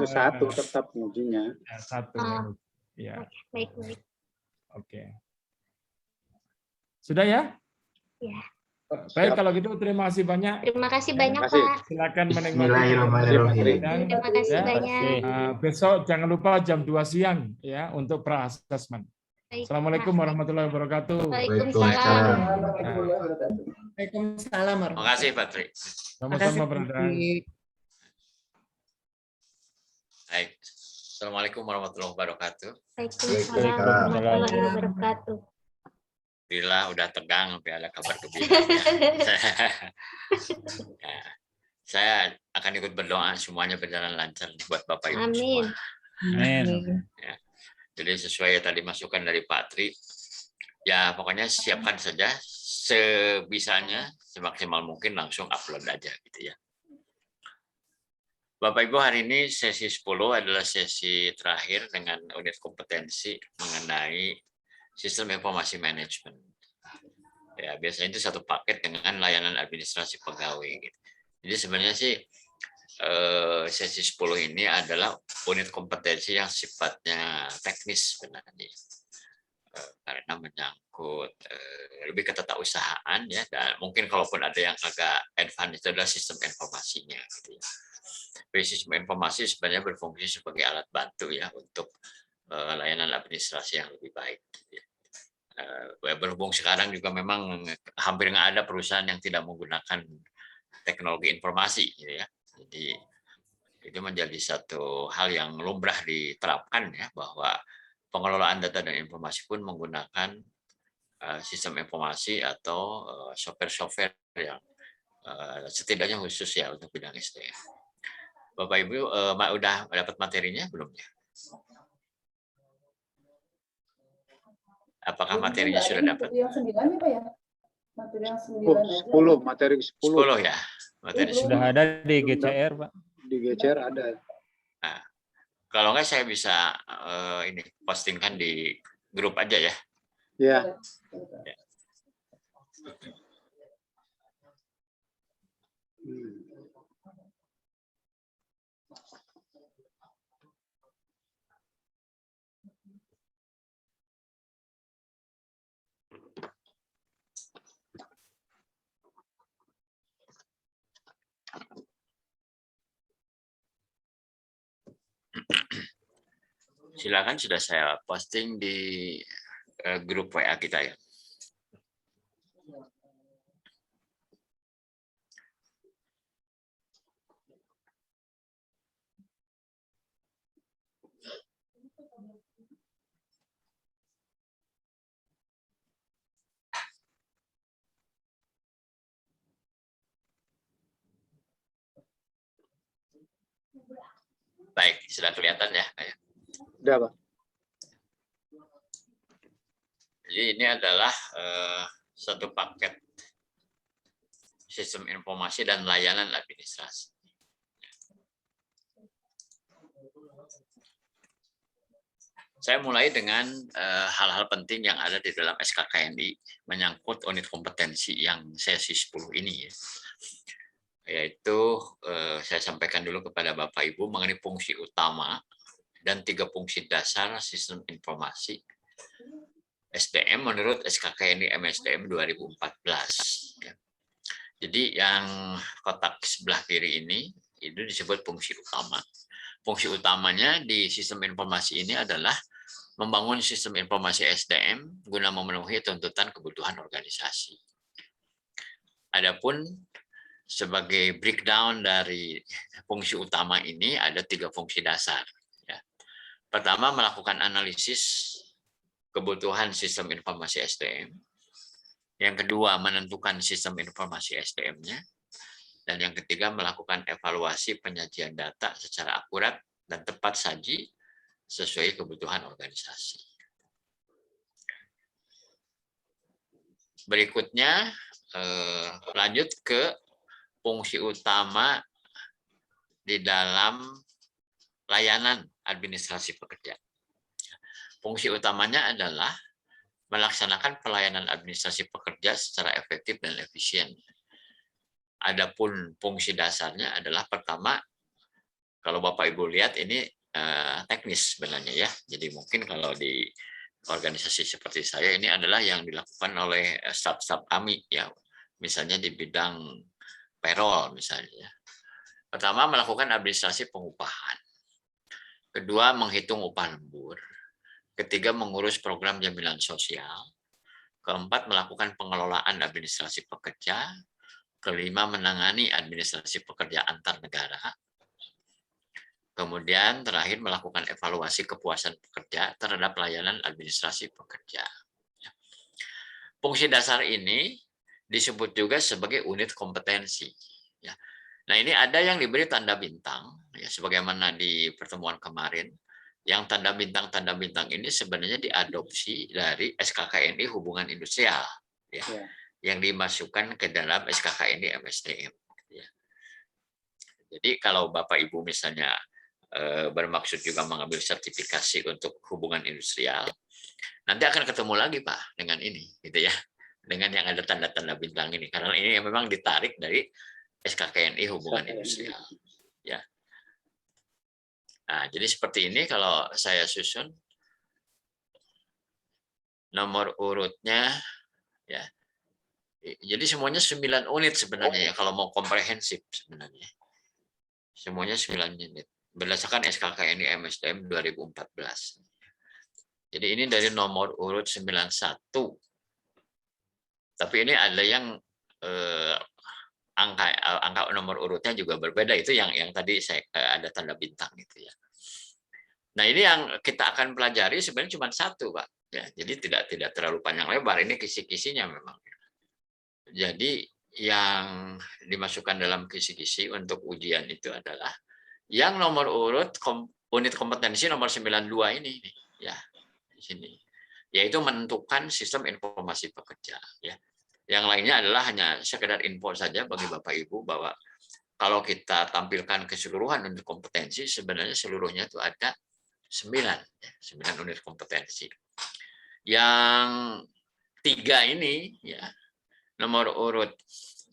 itu satu tetap ujinya. Ya, satu. Ya. Baik, baik. Oke. Sudah ya? Ya. Baik, kalau gitu terima kasih banyak. Terima kasih banyak, kasih. Pak. Silakan menikmati. Bismillahirrahmanirrahim. Terima kasih banyak. Besok jangan lupa jam 2 siang ya untuk pra-assessment. Baik, Assalamualaikum Pak. warahmatullahi wabarakatuh. Waalaikumsalam. Waalaikumsalam. Terima kasih, Pak Tri. Sama-sama, Brother. Baik. Assalamualaikum warahmatullahi wabarakatuh. Waalaikumsalam warahmatullahi wabarakatuh. Alhamdulillah udah tegang sampai ada kabar gembira. Ya, saya akan ikut berdoa semuanya berjalan lancar buat Bapak Ibu Amin. semua. Amin. Ya. Jadi sesuai tadi masukan dari Pak Tri, ya pokoknya siapkan saja sebisanya, semaksimal mungkin langsung upload aja gitu ya. Bapak Ibu, hari ini sesi 10 adalah sesi terakhir dengan unit kompetensi mengenai sistem informasi manajemen. Ya, biasanya itu satu paket dengan layanan administrasi pegawai. Gitu. Jadi sebenarnya sih sesi 10 ini adalah unit kompetensi yang sifatnya teknis sebenarnya. Karena menyangkut lebih ke tata usahaan ya, dan mungkin kalaupun ada yang agak advance itu adalah sistem informasinya. Gitu ya. Sistem informasi sebenarnya berfungsi sebagai alat bantu ya untuk layanan administrasi yang lebih baik. Berhubung sekarang juga memang hampir nggak ada perusahaan yang tidak menggunakan teknologi informasi, gitu ya. Jadi itu menjadi satu hal yang lumrah diterapkan ya, bahwa pengelolaan data dan informasi pun menggunakan sistem informasi atau software-software yang setidaknya khusus ya untuk bidang SDM. Bapak Ibu udah dapat materinya belum ya? Apakah materinya sudah dapat? Yang 9 ya, Pak ya? Materi yang 9 10, materi 10. 10 ya. Materi Sudah ada di GCR, Pak. Di GCR ada. Nah, kalau nggak saya bisa ini postingkan di grup aja ya. Ya. Silakan, sudah saya posting di grup WA kita ya. Baik, sudah kelihatan ya. Udah, Pak. Jadi ini adalah satu paket sistem informasi dan layanan administrasi. Saya mulai dengan hal-hal penting yang ada di dalam SKKNI menyangkut unit kompetensi yang sesi 10 ini. Yaitu saya sampaikan dulu kepada Bapak Ibu mengenai fungsi utama dan 3 fungsi dasar sistem informasi SDM menurut SKKNI MSDM 2014. Jadi yang kotak sebelah kiri ini itu disebut fungsi utama. Fungsi utamanya di sistem informasi ini adalah membangun sistem informasi SDM guna memenuhi tuntutan kebutuhan organisasi. Adapun sebagai breakdown dari fungsi utama ini ada 3 fungsi dasar. Ya. Pertama, melakukan analisis kebutuhan sistem informasi SDM. Yang kedua, menentukan sistem informasi SDM-nya. Dan yang ketiga, melakukan evaluasi penyajian data secara akurat dan tepat saji sesuai kebutuhan organisasi. Berikutnya, lanjut ke fungsi utama di dalam layanan administrasi pekerja. Fungsi utamanya adalah melaksanakan pelayanan administrasi pekerja secara efektif dan efisien. Adapun fungsi dasarnya adalah pertama, Kalau Bapak Ibu lihat ini teknis sebenarnya ya. Jadi mungkin kalau di organisasi seperti saya ini adalah yang dilakukan oleh staf-staf kami ya. Misalnya di bidang payroll misalnya. Pertama, melakukan administrasi pengupahan. Kedua, menghitung upah lembur. Ketiga, mengurus program jaminan sosial. Keempat, melakukan pengelolaan administrasi pekerja. Kelima, menangani administrasi pekerja antar negara. Kemudian terakhir melakukan evaluasi kepuasan pekerja terhadap layanan administrasi pekerja. Fungsi dasar ini disebut juga sebagai unit kompetensi. Nah, ini ada yang diberi tanda bintang, ya, sebagaimana di pertemuan kemarin. Yang tanda bintang ini sebenarnya diadopsi dari SKKNI Hubungan Industrial, ya, yang dimasukkan ke dalam SKKNI MSDM. Ya. Jadi kalau Bapak Ibu misalnya bermaksud juga mengambil sertifikasi untuk hubungan industrial, nanti akan ketemu lagi Pak dengan ini, gitu ya, dengan yang ada tanda-tanda bintang ini, karena ini memang ditarik dari SKKNI Hubungan Industrial. Ya. Nah, jadi seperti ini kalau saya susun nomor urutnya, ya. Jadi semuanya 9 unit sebenarnya ya, kalau mau komprehensif sebenarnya. Semuanya 9 unit. Berdasarkan SKKNI MSDM 2014. Jadi ini dari nomor urut 91. Tapi ini ada yang angka nomor urutnya juga berbeda, itu yang tadi saya ada tanda bintang gitu ya. Nah, ini yang kita akan pelajari sebenarnya cuma satu, Pak. Ya, jadi tidak terlalu panjang lebar, ini kisi-kisinya memang. Jadi yang dimasukkan dalam kisi-kisi untuk ujian itu adalah yang nomor urut unit kompetensi nomor 92 ini ya, di sini. Yaitu menentukan sistem informasi pekerja ya. Yang lainnya adalah hanya sekedar info saja bagi Bapak Ibu bahwa kalau kita tampilkan keseluruhan untuk kompetensi, sebenarnya seluruhnya itu ada 9 unit kompetensi. Yang 3 ini ya, nomor urut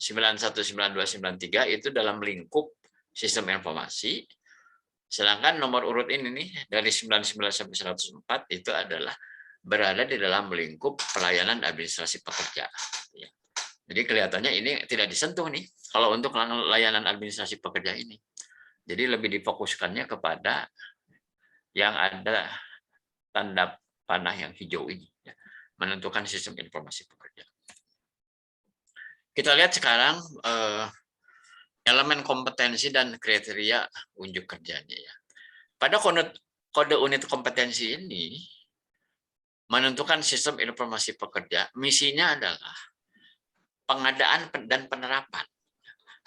91, 92, 93 itu dalam lingkup sistem informasi. Sedangkan nomor urut ini nih dari 99 sampai 104 itu adalah berada di dalam lingkup pelayanan administrasi pekerja. Ya. Jadi kelihatannya ini tidak disentuh nih kalau untuk layanan administrasi pekerja ini. Jadi lebih difokuskannya kepada yang ada tanda panah yang hijau ini, ya, menentukan sistem informasi pekerja. Kita lihat sekarang elemen kompetensi dan kriteria unjuk kerjanya ya. Pada kode unit kompetensi ini menentukan sistem informasi pekerja, misinya adalah pengadaan dan penerapan.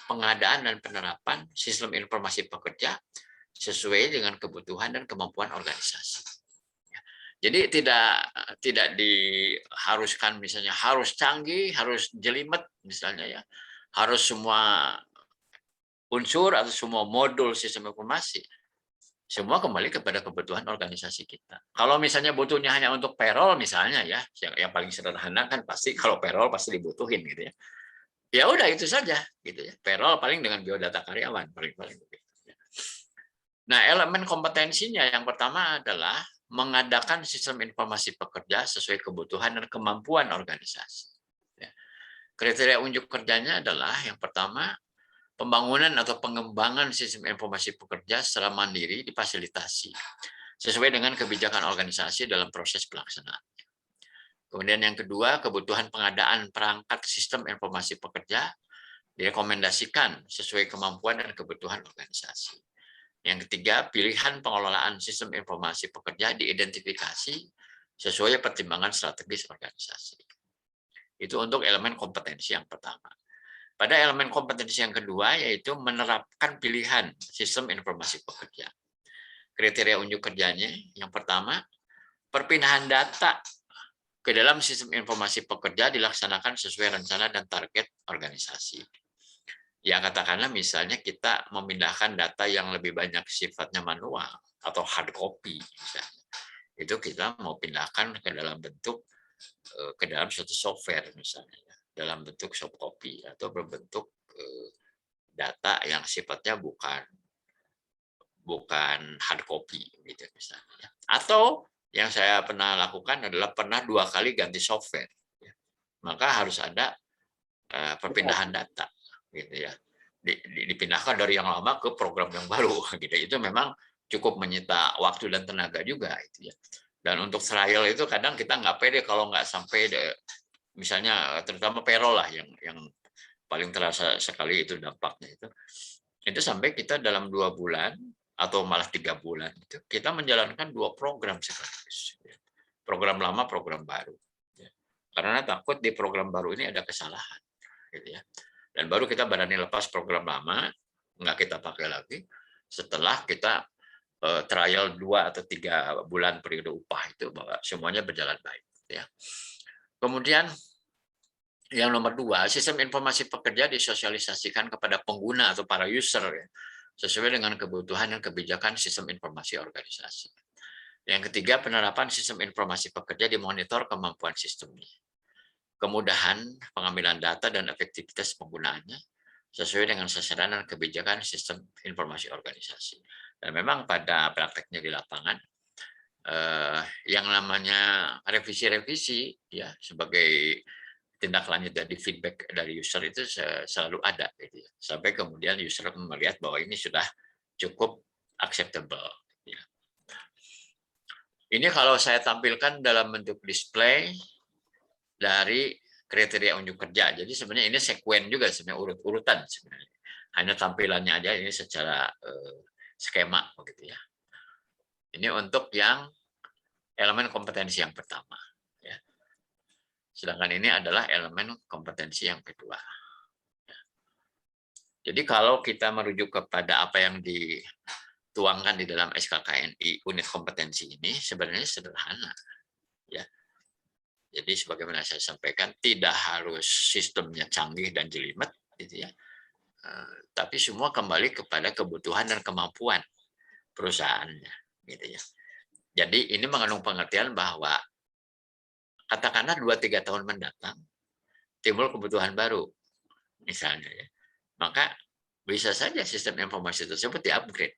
Pengadaan dan penerapan sistem informasi pekerja sesuai dengan kebutuhan dan kemampuan organisasi. Jadi tidak diharuskan misalnya harus canggih, harus jelimet misalnya ya. Harus semua unsur atau semua modul sistem informasi. Semua kembali kepada kebutuhan organisasi kita. Kalau misalnya butuhnya hanya untuk payroll misalnya ya, yang paling sederhana kan pasti kalau payroll pasti dibutuhin gitu ya. Ya udah itu saja gitu ya. Payroll paling dengan biodata karyawan paling begitu. Nah, elemen kompetensinya yang pertama adalah mengadakan sistem informasi pekerja sesuai kebutuhan dan kemampuan organisasi. Kriteria unjuk kerjanya adalah yang pertama, pembangunan atau pengembangan sistem informasi pekerja secara mandiri difasilitasi sesuai dengan kebijakan organisasi dalam proses pelaksanaan. Kemudian yang kedua, kebutuhan pengadaan perangkat sistem informasi pekerja direkomendasikan sesuai kemampuan dan kebutuhan organisasi. Yang ketiga, pilihan pengelolaan sistem informasi pekerja diidentifikasi sesuai pertimbangan strategis organisasi. Itu untuk elemen kompetensi yang pertama. Pada elemen kompetensi yang kedua, yaitu menerapkan pilihan sistem informasi pekerja. Kriteria unjuk kerjanya, yang pertama, perpindahan data ke dalam sistem informasi pekerja dilaksanakan sesuai rencana dan target organisasi. Ya katakanlah misalnya kita memindahkan data yang lebih banyak sifatnya manual atau hard copy misalnya. Itu kita mau pindahkan ke dalam bentuk ke dalam suatu software misalnya, dalam bentuk soft copy atau berbentuk data yang sifatnya bukan bukan hard copy gitu misalnya. Atau yang saya pernah lakukan adalah pernah 2 kali ganti software. Maka harus ada perpindahan data gitu ya. Dipindahkan dari yang lama ke program yang baru gitu. Itu memang cukup menyita waktu dan tenaga juga itu ya. Dan untuk trial itu kadang kita nggak pede kalau nggak sampai misalnya terutama payroll lah yang paling terasa sekali itu dampaknya itu sampai kita dalam 2 bulan atau malah 3 bulan itu kita menjalankan 2 program sekaligus, program lama, program baru, karena takut di program baru ini ada kesalahan, gitu ya. Dan baru kita berani lepas program lama, nggak kita pakai lagi setelah kita trial 2 atau 3 bulan periode upah itu bahwa semuanya berjalan baik, ya. Kemudian yang nomor 2, sistem informasi pekerja disosialisasikan kepada pengguna atau para user ya, sesuai dengan kebutuhan dan kebijakan sistem informasi organisasi. Yang ketiga, penerapan sistem informasi pekerja dimonitor kemampuan sistemnya, kemudahan pengambilan data dan efektivitas penggunaannya sesuai dengan sasaran dan kebijakan sistem informasi organisasi. Dan memang pada prakteknya di lapangan, yang namanya revisi-revisi ya sebagai tindak lanjut dari feedback dari user itu selalu ada gitu ya. Sampai kemudian user melihat bahwa ini sudah cukup acceptable ya. Ini kalau saya tampilkan dalam bentuk display dari kriteria unjuk kerja. Jadi sebenarnya ini sekuen juga sebenarnya, urut-urutan sebenarnya. Hanya tampilannya aja ini secara skema begitu ya. Ini untuk yang elemen kompetensi yang pertama. Sedangkan ini adalah elemen kompetensi yang kedua. Jadi kalau kita merujuk kepada apa yang dituangkan di dalam SKKNI unit kompetensi ini sebenarnya sederhana. Ya. Jadi sebagaimana saya sampaikan tidak harus sistemnya canggih dan jelimet, gitu ya. Tapi semua kembali kepada kebutuhan dan kemampuan perusahaannya, gitu ya. Jadi ini mengandung pengertian bahwa katakanlah 2-3 tahun mendatang timbul kebutuhan baru misalnya ya, maka bisa saja sistem informasi tersebut di-upgrade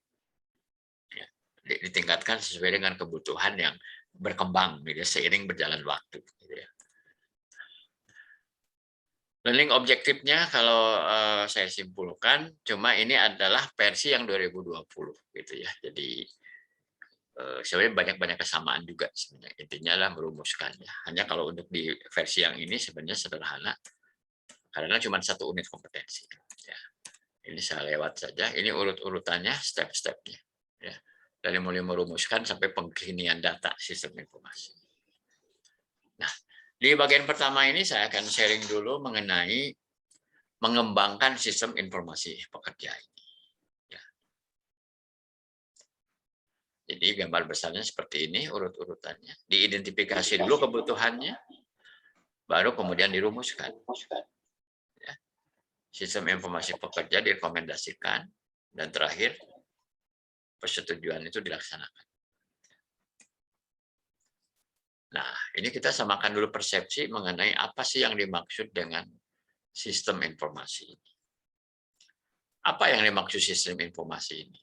ya, ditingkatkan sesuai dengan kebutuhan yang berkembang gitu, seiring berjalan waktu gitu ya. Learning objektifnya kalau saya simpulkan cuma ini adalah versi yang 2020 gitu ya. Jadi sebenarnya banyak kesamaan juga sebenarnya, intinya adalah merumuskannya. Hanya kalau untuk di versi yang ini sebenarnya sederhana karena cuma 1 unit kompetensi ya. Ini saya lewat saja, ini urut-urutannya, step-stepnya ya, dari mulai merumuskan sampai pengkinian data sistem informasi. Nah, di bagian pertama ini saya akan sharing dulu mengenai mengembangkan sistem informasi pekerja ini. Jadi gambar besarnya seperti ini, urut-urutannya. Diidentifikasi dulu kebutuhannya, baru kemudian dirumuskan. Ya. Sistem informasi pekerja direkomendasikan, dan terakhir persetujuan itu dilaksanakan. Nah, ini kita samakan dulu persepsi mengenai apa sih yang dimaksud dengan sistem informasi ini. Apa yang dimaksud sistem informasi ini?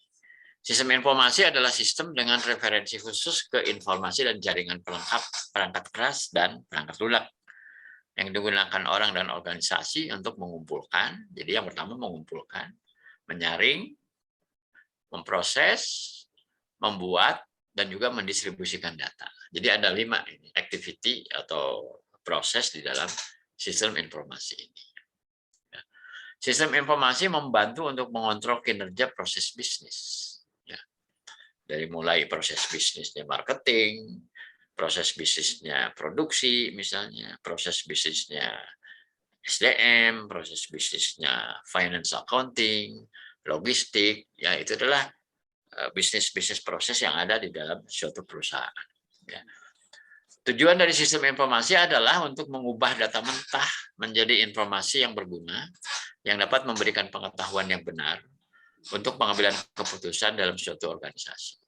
Sistem informasi adalah sistem dengan referensi khusus ke informasi dan jaringan pelengkap perangkat keras dan perangkat lunak yang digunakan orang dan organisasi untuk mengumpulkan. Jadi yang pertama mengumpulkan, menyaring, memproses, membuat, dan juga mendistribusikan data. Jadi ada 5 ini activity atau proses di dalam sistem informasi ini. Sistem informasi membantu untuk mengontrol kinerja proses bisnis. Dari mulai proses bisnisnya marketing, proses bisnisnya produksi misalnya, proses bisnisnya SDM, proses bisnisnya finance accounting, logistik, ya itu adalah bisnis-bisnis proses yang ada di dalam suatu perusahaan. Ya. Tujuan dari sistem informasi adalah untuk mengubah data mentah menjadi informasi yang berguna, yang dapat memberikan pengetahuan yang benar untuk pengambilan keputusan dalam suatu organisasi.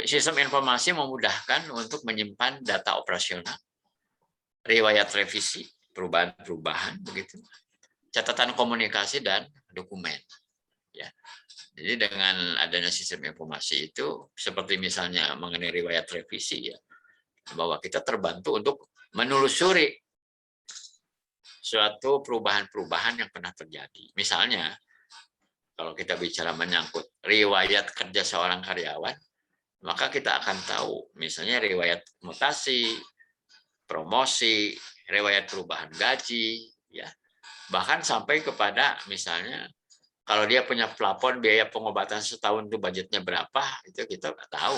Sistem informasi memudahkan untuk menyimpan data operasional, riwayat revisi, perubahan-perubahan, begitu, catatan komunikasi dan dokumen. Ya. Jadi dengan adanya sistem informasi itu, seperti misalnya mengenai riwayat revisi ya, bahwa kita terbantu untuk menelusuri suatu perubahan-perubahan yang pernah terjadi. Misalnya, kalau kita bicara menyangkut riwayat kerja seorang karyawan, maka kita akan tahu misalnya riwayat mutasi, promosi, riwayat perubahan gaji, ya, bahkan sampai kepada misalnya kalau dia punya plafon biaya pengobatan setahun itu budgetnya berapa, itu kita tahu.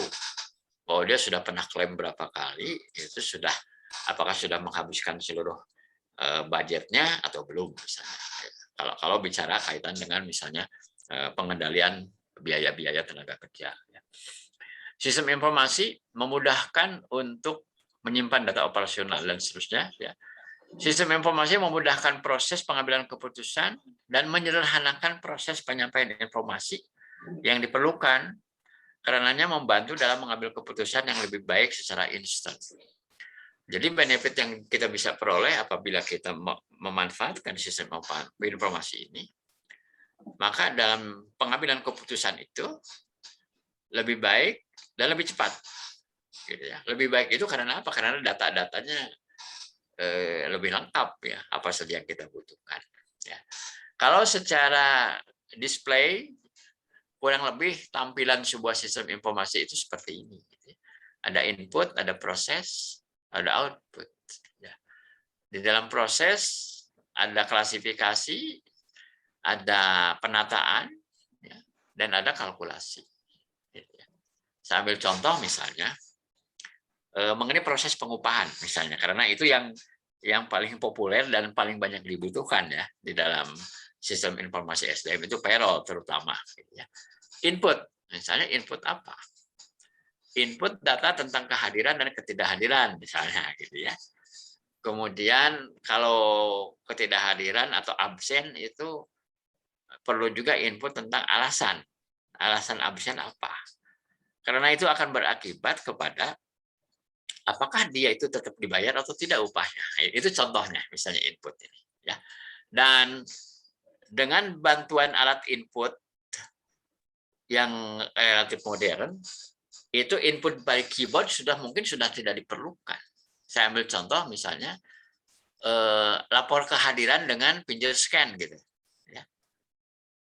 Bahwa dia sudah pernah klaim berapa kali, itu sudah apakah sudah menghabiskan seluruh budgetnya atau belum misalnya. Kalau bicara kaitan dengan misalnya pengendalian biaya-biaya tenaga kerja. Sistem informasi memudahkan untuk menyimpan data operasional dan seterusnya. Ya. Sistem informasi memudahkan proses pengambilan keputusan dan menyederhanakan proses penyampaian informasi yang diperlukan, karenanya membantu dalam mengambil keputusan yang lebih baik secara instan. Jadi benefit yang kita bisa peroleh apabila kita memanfaatkan sistem informasi ini, maka dalam pengambilan keputusan itu lebih baik dan lebih cepat. Gitu ya. Lebih baik itu karena apa? Karena data-datanya lebih lengkap ya, apa saja yang kita butuhkan. Ya. Kalau secara display kurang lebih tampilan sebuah sistem informasi itu seperti ini. Ada input, ada proses, ada output. Ya. Di dalam proses ada klasifikasi, ada penataan, ya, dan ada kalkulasi. Saya ambil contoh misalnya mengenai proses pengupahan misalnya, karena itu yang paling populer dan paling banyak dibutuhkan ya di dalam sistem informasi SDM itu payroll terutama. Ya. Input, misalnya input apa? Input data tentang kehadiran dan ketidakhadiran misalnya gitu ya. Kemudian kalau ketidakhadiran atau absen itu perlu juga input tentang alasan absen apa. Karena itu akan berakibat kepada apakah dia itu tetap dibayar atau tidak upahnya. Itu contohnya misalnya input ini ya. Dan dengan bantuan alat input yang relatif modern, itu input by keyboard mungkin sudah tidak diperlukan. Saya ambil contoh misalnya lapor kehadiran dengan finger scan gitu ya.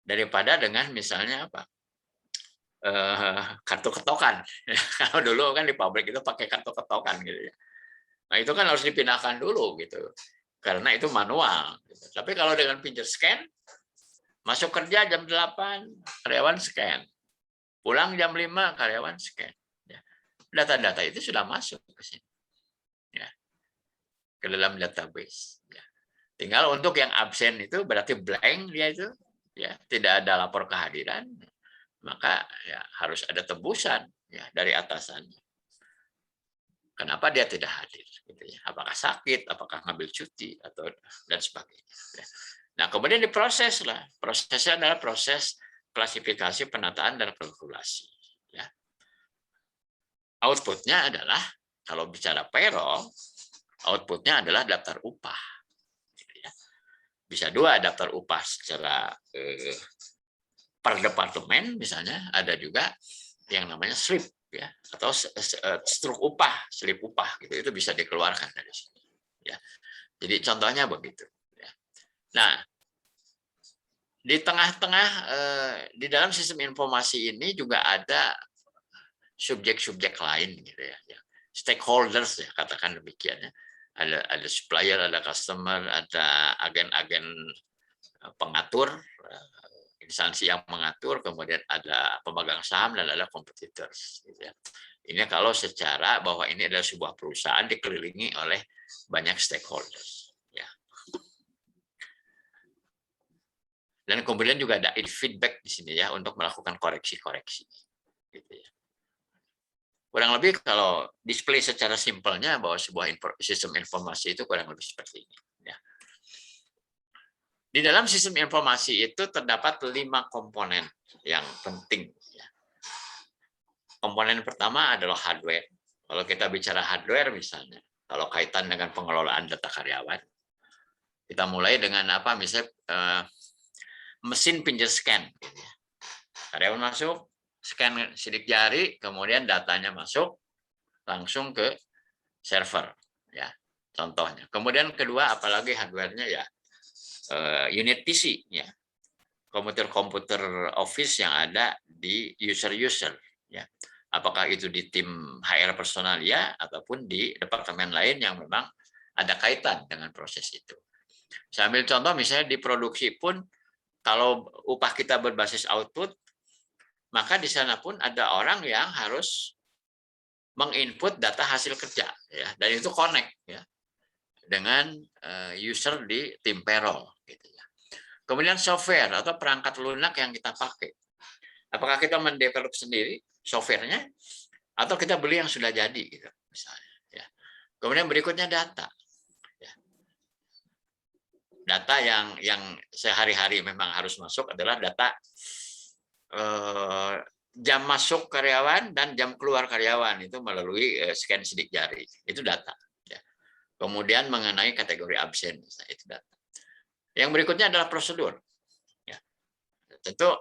Daripada dengan misalnya apa? Kartu ketokan. Kalau dulu kan di pabrik itu pakai kartu ketokan gitu ya. Nah, itu kan harus dipindahkan dulu gitu. Karena itu manual. Gitu. Tapi kalau dengan finger scan, masuk kerja jam 8, karyawan scan. Pulang jam 5, karyawan scan. Ya. Data-data itu sudah masuk ke sini. Ya. Ke dalam database. Ya. Tinggal untuk yang absen itu berarti blank dia itu. Ya. Tidak ada lapor kehadiran. Maka ya harus ada tebusan ya dari atasannya. Kenapa dia tidak hadir? Gitu ya. Apakah sakit? Apakah ngambil cuti atau dan sebagainya. Ya. Nah kemudian diproses lah. Prosesnya adalah proses klasifikasi, penataan dan kalkulasi. Ya. Outputnya adalah kalau bicara payroll, outputnya adalah daftar upah. Gitu ya. Bisa dua daftar upah secara per departemen misalnya, ada juga yang namanya slip ya atau struk upah, slip upah gitu, itu bisa dikeluarkan dari sini ya. Jadi contohnya begitu ya. Nah, di tengah-tengah di dalam sistem informasi ini juga ada subjek-subjek lain gitu ya, stakeholders ya katakan demikian ya. Ada supplier, ada customer, ada agen-agen pengatur, instansi yang mengatur, kemudian ada pemegang saham dan ada competitors. Gitu ya. Ini kalau secara bahwa ini adalah sebuah perusahaan dikelilingi oleh banyak stakeholders. Ya. Dan kemudian juga ada feedback di sini ya untuk melakukan koreksi-koreksi. Gitu ya. Kurang lebih kalau display secara simpelnya bahwa sebuah sistem informasi itu kurang lebih seperti ini. Ya. Di dalam sistem informasi itu terdapat 5 komponen yang penting. Komponen pertama adalah hardware. Kalau kita bicara hardware misalnya, kalau kaitan dengan pengelolaan data karyawan, kita mulai dengan apa? Misalnya mesin finger scan. Karyawan masuk, scan sidik jari, kemudian datanya masuk langsung ke server, ya contohnya. Kemudian kedua, apalagi hardware-nya ya unit PC, ya komputer-komputer office yang ada di user-user, ya. Apakah itu di tim HR personalia ataupun di departemen lain yang memang ada kaitan dengan proses itu. Saya ambil contoh misalnya di produksi pun, kalau upah kita berbasis output, maka di sana pun ada orang yang harus menginput data hasil kerja, ya, dan itu connect, ya, dengan user di tim payroll, gitu ya. Kemudian software atau perangkat lunak yang kita pakai, apakah kita mendevelop sendiri softwarenya atau kita beli yang sudah jadi, gitu, misalnya. Ya. Kemudian berikutnya data, ya. Data yang sehari-hari memang harus masuk adalah data jam masuk karyawan dan jam keluar karyawan itu melalui scan sidik jari, itu data. Ya. Kemudian mengenai kategori absen, itu data. Yang berikutnya adalah prosedur. Ya. Tentu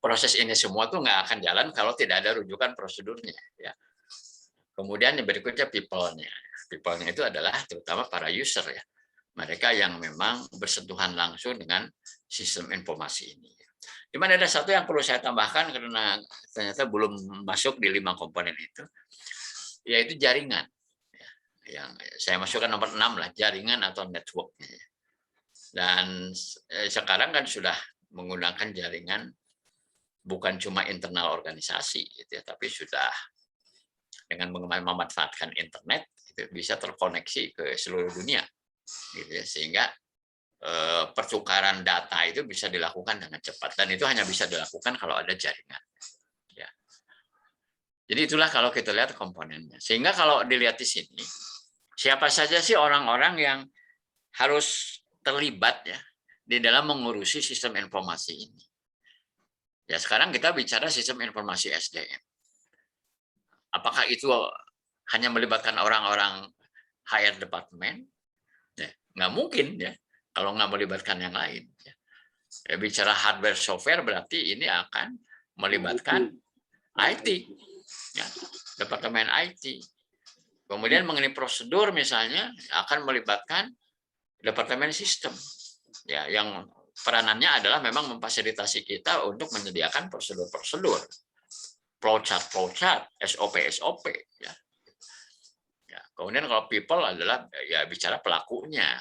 proses ini semua tuh nggak akan jalan kalau tidak ada rujukan prosedurnya. Ya. Kemudian yang berikutnya people-nya. People-nya itu adalah terutama para user, ya. Mereka yang memang bersentuhan langsung dengan sistem informasi ini. Cuman ada satu yang perlu saya tambahkan karena ternyata belum masuk di 5 komponen itu, yaitu jaringan. Yang saya masukkan nomor 6 lah, jaringan atau network-nya. Dan sekarang kan sudah menggunakan jaringan bukan cuma internal organisasi, gitu ya, tapi sudah dengan memanfaatkan internet itu bisa terkoneksi ke seluruh dunia, gitu ya, sehingga pertukaran data itu bisa dilakukan dengan cepat, dan itu hanya bisa dilakukan kalau ada jaringan. Ya. Jadi itulah kalau kita lihat komponennya. Sehingga kalau dilihat di sini, siapa saja sih orang-orang yang harus terlibat, ya, di dalam mengurusi sistem informasi ini. Ya, sekarang kita bicara sistem informasi SDM. Apakah itu hanya melibatkan orang-orang HR department? Ya, nggak mungkin, ya, kalau nggak melibatkan yang lain. Ya. Ya, bicara hardware software berarti ini akan melibatkan IT, ya, departemen IT. Kemudian mengenai prosedur misalnya akan melibatkan departemen sistem, ya, yang peranannya adalah memang memfasilitasi kita untuk menyediakan prosedur-prosedur, flowchart, SOP, ya. Ya. Kemudian kalau people adalah ya bicara pelakunya,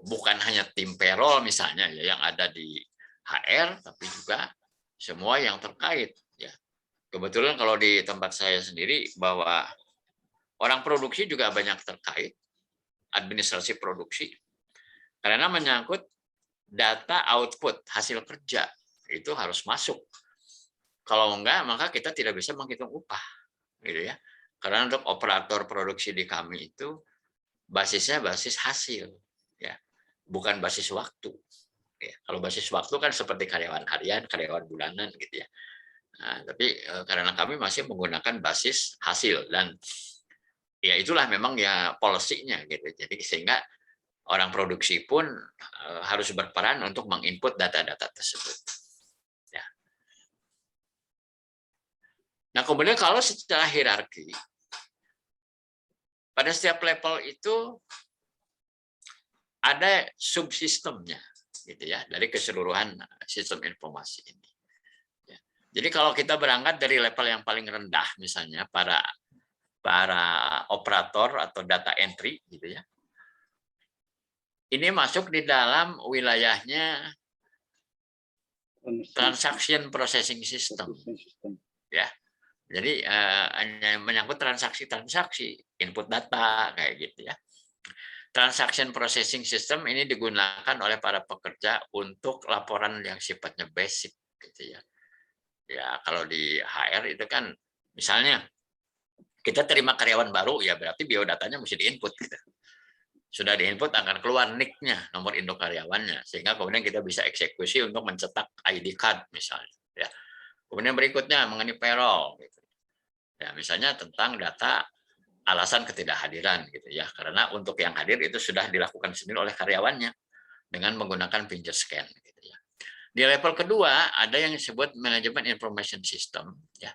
bukan hanya tim payroll misalnya, ya, yang ada di HR, tapi juga semua yang terkait. Ya. Kebetulan kalau di tempat saya sendiri bahwa orang produksi juga banyak terkait, administrasi produksi, karena menyangkut data output hasil kerja itu harus masuk. Kalau enggak, maka kita tidak bisa menghitung upah, gitu ya. Karena untuk operator produksi di kami itu basisnya basis hasil, ya, bukan basis waktu. Ya, kalau basis waktu kan seperti karyawan harian, karyawan bulanan, gitu ya. Nah, tapi karena kami masih menggunakan basis hasil, dan ya itulah memang ya policy-nya, gitu. Jadi sehingga orang produksi pun harus berperan untuk menginput data-data tersebut. Ya. Nah, kemudian kalau secara hierarki, pada setiap level itu ada subsistemnya, gitu ya, dari keseluruhan sistem informasi ini. Ya. Jadi kalau kita berangkat dari level yang paling rendah, misalnya para operator atau data entry, gitu ya. Ini masuk di dalam wilayahnya transaction processing system, ya. Jadi menyangkut transaksi input data kayak gitu ya. Transaction processing system ini digunakan oleh para pekerja untuk laporan yang sifatnya basic, gitu ya. Ya, kalau di HR itu kan misalnya kita terima karyawan baru, ya berarti biodatanya mesti diinput, gitu. Sudah diinput akan keluar NIK-nya, nomor induk karyawannya, sehingga kemudian kita bisa eksekusi untuk mencetak ID card misalnya. Ya. Kemudian berikutnya mengenai payroll, gitu. Ya, misalnya tentang data alasan ketidakhadiran, gitu ya, karena untuk yang hadir itu sudah dilakukan sendiri oleh karyawannya dengan menggunakan finger scan, gitu ya. Di level kedua ada yang disebut manajemen information system, ya.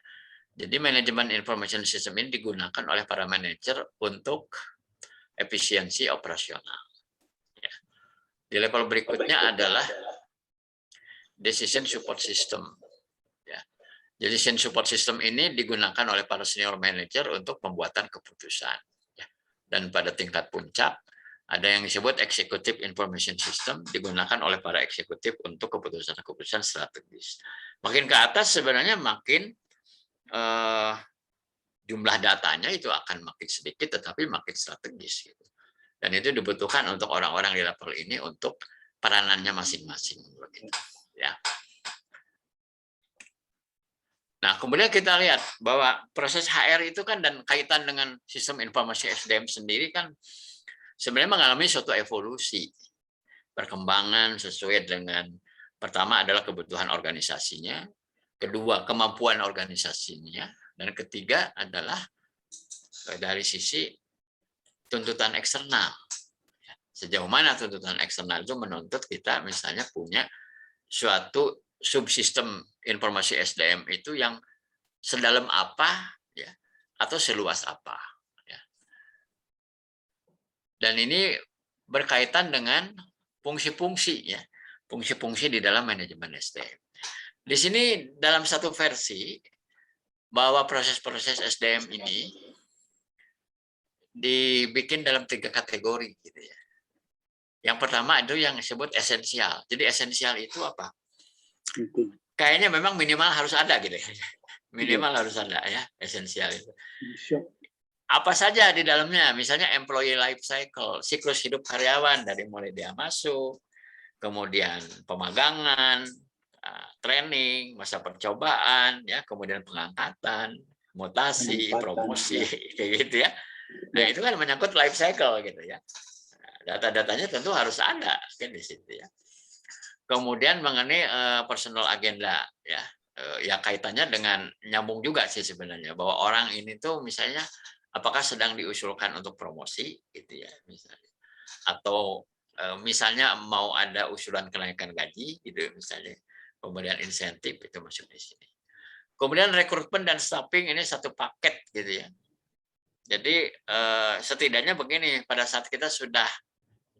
Jadi manajemen information system ini digunakan oleh para manajer untuk efisiensi operasional. Ya. Di level berikutnya adalah decision support system. Ya. Jadi decision support system ini digunakan oleh para senior manager untuk pembuatan keputusan. Ya. Dan pada tingkat puncak ada yang disebut executive information system, digunakan oleh para eksekutif untuk keputusan-keputusan strategis. Makin ke atas sebenarnya makin jumlah datanya itu akan makin sedikit, tetapi makin strategis. Gitu. Dan itu dibutuhkan untuk orang-orang di level ini untuk peranannya masing-masing. Ya. Nah, kemudian kita lihat bahwa proses HR itu kan dan kaitan dengan sistem informasi SDM sendiri kan sebenarnya mengalami suatu evolusi, perkembangan sesuai dengan pertama adalah kebutuhan organisasinya, kedua kemampuan organisasinya, dan ketiga adalah dari sisi tuntutan eksternal. Sejauh mana tuntutan eksternal itu menuntut kita misalnya punya suatu subsistem informasi SDM itu yang sedalam apa ya atau seluas apa. Dan ini berkaitan dengan fungsi-fungsi ya, fungsi-fungsi di dalam manajemen SDM. Di sini dalam satu versi bahwa proses-proses SDM ini dibikin dalam 3 kategori gitu ya. Yang pertama itu yang disebut esensial. Jadi esensial itu apa? Kayaknya memang minimal harus ada gitu ya. Minimal harus ada ya, esensial itu. Apa saja di dalamnya, misalnya employee life cycle, siklus hidup karyawan dari mulai dia masuk, kemudian pemagangan, training, masa percobaan, ya, kemudian pengangkatan, mutasi, promosi, kayak gitu ya. Nah itu kan menyangkut life cycle gitu ya. Data-datanya tentu harus ada kan di situ ya. Kemudian mengenai personal agenda ya, ya kaitannya dengan nyambung juga sih sebenarnya bahwa orang ini tuh misalnya apakah sedang diusulkan untuk promosi gitu ya misalnya, atau misalnya mau ada usulan kenaikan gaji gitu misalnya, kemudian insentif itu masuk di sini. Kemudian rekrutmen dan staffing ini satu paket gitu ya. Jadi setidaknya begini, pada saat kita sudah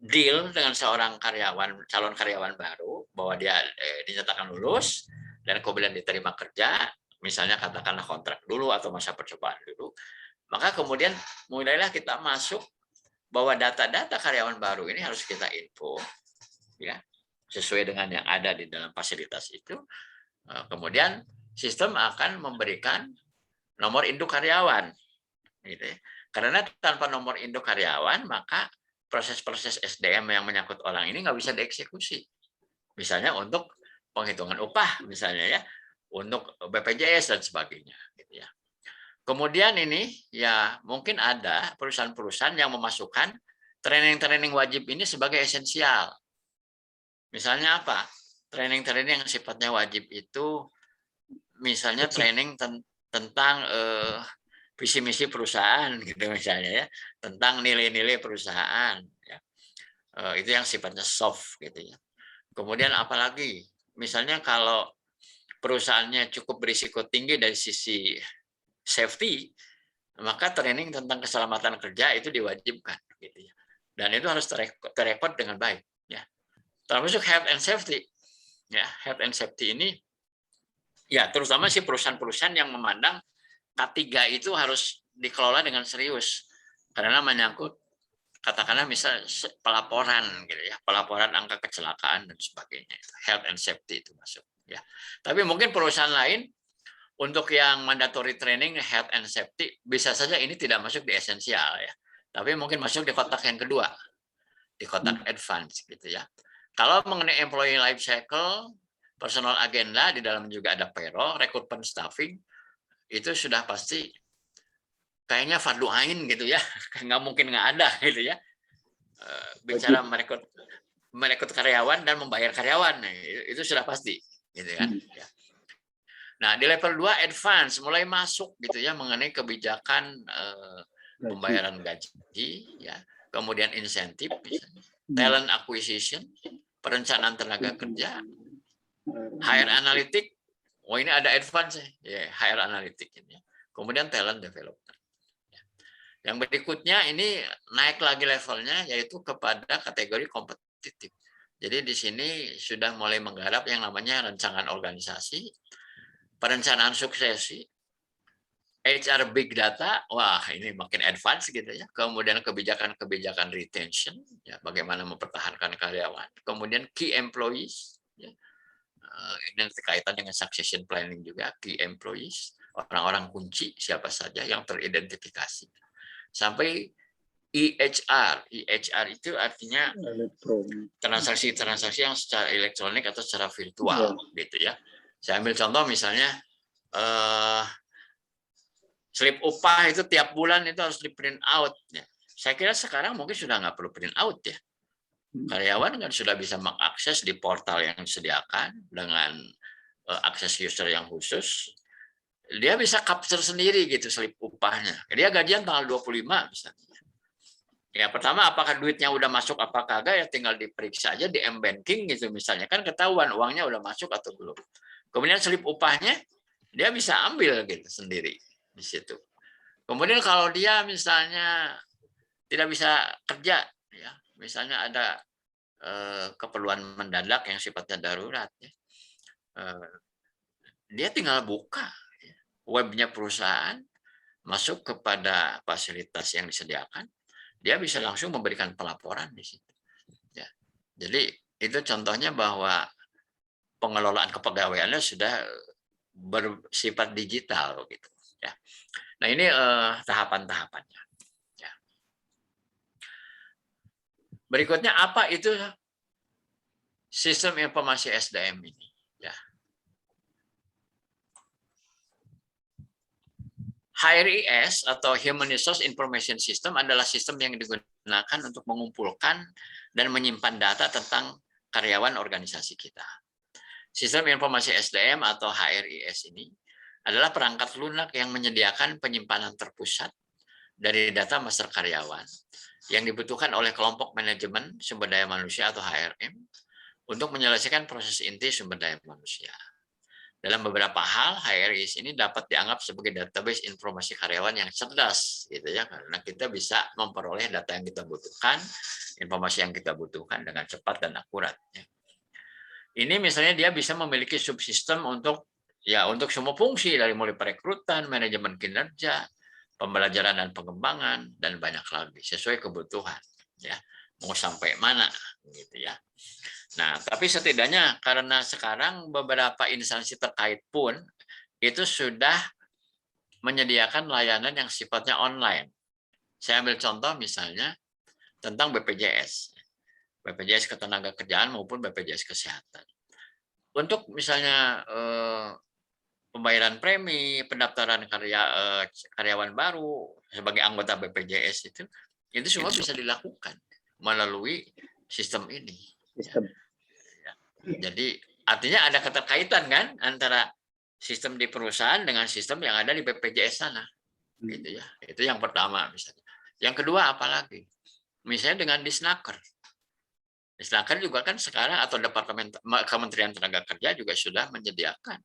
deal dengan seorang karyawan, calon karyawan baru bahwa dia dinyatakan lulus dan kemudian diterima kerja, misalnya katakanlah kontrak dulu atau masa percobaan dulu. Maka kemudian mulailah kita masuk bahwa data-data karyawan baru ini harus kita info, ya sesuai dengan yang ada di dalam fasilitas itu. Kemudian sistem akan memberikan nomor induk karyawan, gitu ya. Karena tanpa nomor induk karyawan maka proses-proses SDM yang menyangkut orang ini nggak bisa dieksekusi. Misalnya untuk penghitungan upah, misalnya ya, untuk BPJS dan sebagainya, gitu ya. Kemudian ini ya mungkin ada perusahaan-perusahaan yang memasukkan training-training wajib ini sebagai esensial. Misalnya apa? Training-training yang sifatnya wajib itu misalnya training tentang visi misi perusahaan gitu misalnya ya, tentang nilai-nilai perusahaan ya. Itu yang sifatnya soft gitu ya. Kemudian apalagi misalnya kalau perusahaannya cukup berisiko tinggi dari sisi safety, maka training tentang keselamatan kerja itu diwajibkan gitu ya. Dan itu harus terekod dengan baik ya. Termasuk health and safety. Ya, health and safety ini ya terutama si perusahaan-perusahaan yang memandang K3 itu harus dikelola dengan serius karena menyangkut katakanlah misal pelaporan gitu ya, pelaporan angka kecelakaan dan sebagainya. Health and safety itu masuk ya. Tapi mungkin perusahaan lain untuk yang mandatory training health and safety bisa saja ini tidak masuk di esensial ya. Tapi mungkin masuk di kotak yang kedua, di kotak advance gitu ya. Kalau mengenai employee life cycle, personal agenda di dalam juga ada payroll, rekrutmen staffing itu sudah pasti kayaknya fardu ain gitu ya, nggak mungkin nggak ada gitu ya. Bicara merekrut karyawan dan membayar karyawan itu sudah pasti gitu kan. Nah di level 2 advance mulai masuk gitu ya mengenai kebijakan pembayaran gaji ya, kemudian insentif misalnya, talent acquisition, perencanaan tenaga kerja, Hire analytic, ini ada advance ya, hire analytic ini. Kemudian talent development. Yang berikutnya ini naik lagi levelnya, yaitu kepada kategori kompetitif. Jadi di sini sudah mulai menggarap yang namanya rancangan organisasi, perencanaan suksesi, HR big data, wah ini makin advance gitu ya. Kemudian kebijakan-kebijakan retention, ya, bagaimana mempertahankan karyawan. Kemudian key employees, ya. Ini berkaitan dengan succession planning juga, key employees, orang-orang kunci siapa saja yang teridentifikasi. Sampai EHR, EHR itu artinya transaksi-transaksi yang secara elektronik atau secara virtual, gitu ya. Saya ambil contoh misalnya slip upah itu tiap bulan itu harus di print out. Ya. Saya kira sekarang mungkin sudah nggak perlu print out ya. Karyawan kan sudah bisa mengakses di portal yang disediakan dengan akses user yang khusus. Dia bisa capture sendiri gitu slip upahnya. Dia gajian tanggal 25 misalnya. Ya pertama apakah duitnya udah masuk apa kagak ya tinggal diperiksa aja di M-banking gitu misalnya. Kan ketahuan uangnya udah masuk atau belum. Kemudian slip upahnya dia bisa ambil gitu sendiri di situ. Kemudian kalau dia misalnya tidak bisa kerja ya, misalnya ada keperluan mendadak yang sifatnya darurat ya. Dia tinggal buka webnya perusahaan, masuk kepada fasilitas yang disediakan, dia bisa langsung memberikan pelaporan di situ. Ya. Jadi itu contohnya bahwa pengelolaan kepegawaiannya sudah bersifat digital gitu. Ya. Nah ini tahapan-tahapannya. Ya. Berikutnya apa itu sistem informasi SDM ini? Ya. HRIS atau Human Resource Information System adalah sistem yang digunakan untuk mengumpulkan dan menyimpan data tentang karyawan organisasi kita. Sistem informasi SDM atau HRIS ini adalah perangkat lunak yang menyediakan penyimpanan terpusat dari data master karyawan yang dibutuhkan oleh kelompok manajemen sumber daya manusia atau HRM untuk menyelesaikan proses inti sumber daya manusia. Dalam beberapa hal, HRIS ini dapat dianggap sebagai database informasi karyawan yang cerdas, gitu ya, karena kita bisa memperoleh data yang kita butuhkan, informasi yang kita butuhkan dengan cepat dan akurat. Ya. Ini misalnya dia bisa memiliki subsistem untuk semua fungsi dari mulai perekrutan, manajemen kinerja, pembelajaran dan pengembangan, dan banyak lagi sesuai kebutuhan. Ya, mau sampai mana, gitu ya. Nah, tapi setidaknya karena sekarang beberapa instansi terkait pun itu sudah menyediakan layanan yang sifatnya online. Saya ambil contoh misalnya tentang BPJS. BPJS Ketenagakerjaan maupun BPJS Kesehatan. Untuk misalnya pembayaran premi, pendaftaran karyawan baru sebagai anggota BPJS itu semua bisa dilakukan melalui sistem ini. Ya. Jadi artinya ada keterkaitan kan antara sistem di perusahaan dengan sistem yang ada di BPJS sana, gitu ya. Itu yang pertama misalnya. Yang kedua apalagi? Misalnya dengan Disnaker. Disnaker juga kan sekarang atau Departemen Kementerian Tenaga Kerja juga sudah menyediakan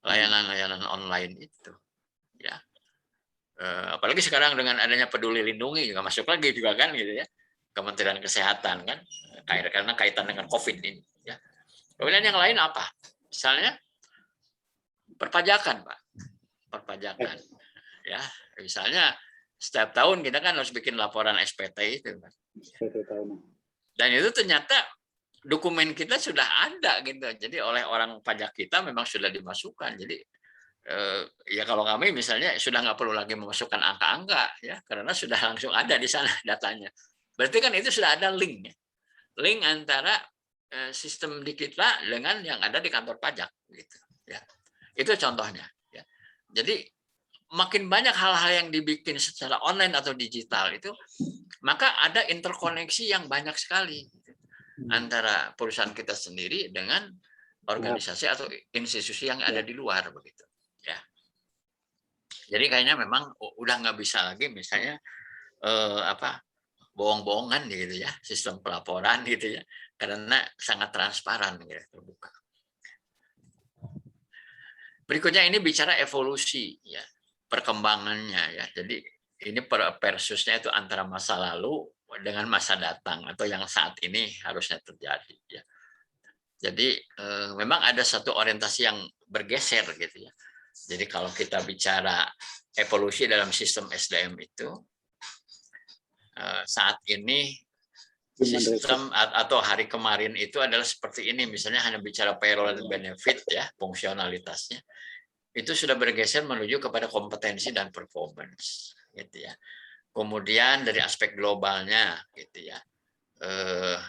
layanan-layanan online itu, ya. Apalagi sekarang dengan adanya Peduli Lindungi juga masuk lagi juga kan, gitu ya. Kementerian Kesehatan kan, karena kaitan dengan COVID ini. Ya. Kemudian yang lain apa? Misalnya perpajakan, Pak. Perpajakan. Ya, misalnya setiap tahun kita kan harus bikin laporan SPT itu, Pak. Dan itu ternyata dokumen kita sudah ada gitu. Jadi oleh orang pajak kita memang sudah dimasukkan. Jadi ya kalau kami misalnya sudah nggak perlu lagi memasukkan angka-angka ya, karena sudah langsung ada di sana datanya. Berarti kan itu sudah ada link, link antara sistem di kita dengan yang ada di kantor pajak, gitu. Ya, itu contohnya. Ya. Jadi makin banyak hal-hal yang dibikin secara online atau digital itu, maka ada interkoneksi yang banyak sekali gitu, antara perusahaan kita sendiri dengan organisasi atau institusi yang ada di luar, begitu. Ya. Jadi kayaknya memang udah nggak bisa lagi misalnya bohong-bohongan gitu ya, sistem pelaporan gitu ya, karena sangat transparan gitu, terbuka. Berikutnya ini bicara evolusi, ya, perkembangannya, ya. Jadi ini versusnya itu antara masa lalu dengan masa datang atau yang saat ini harusnya terjadi, ya. Jadi memang ada satu orientasi yang bergeser gitu ya. Jadi kalau kita bicara evolusi dalam sistem SDM itu saat ini sistem atau hari kemarin itu adalah seperti ini, misalnya hanya bicara payroll dan benefit ya, fungsionalitasnya itu sudah bergeser menuju kepada kompetensi dan performance gitu ya. Kemudian dari aspek globalnya gitu ya,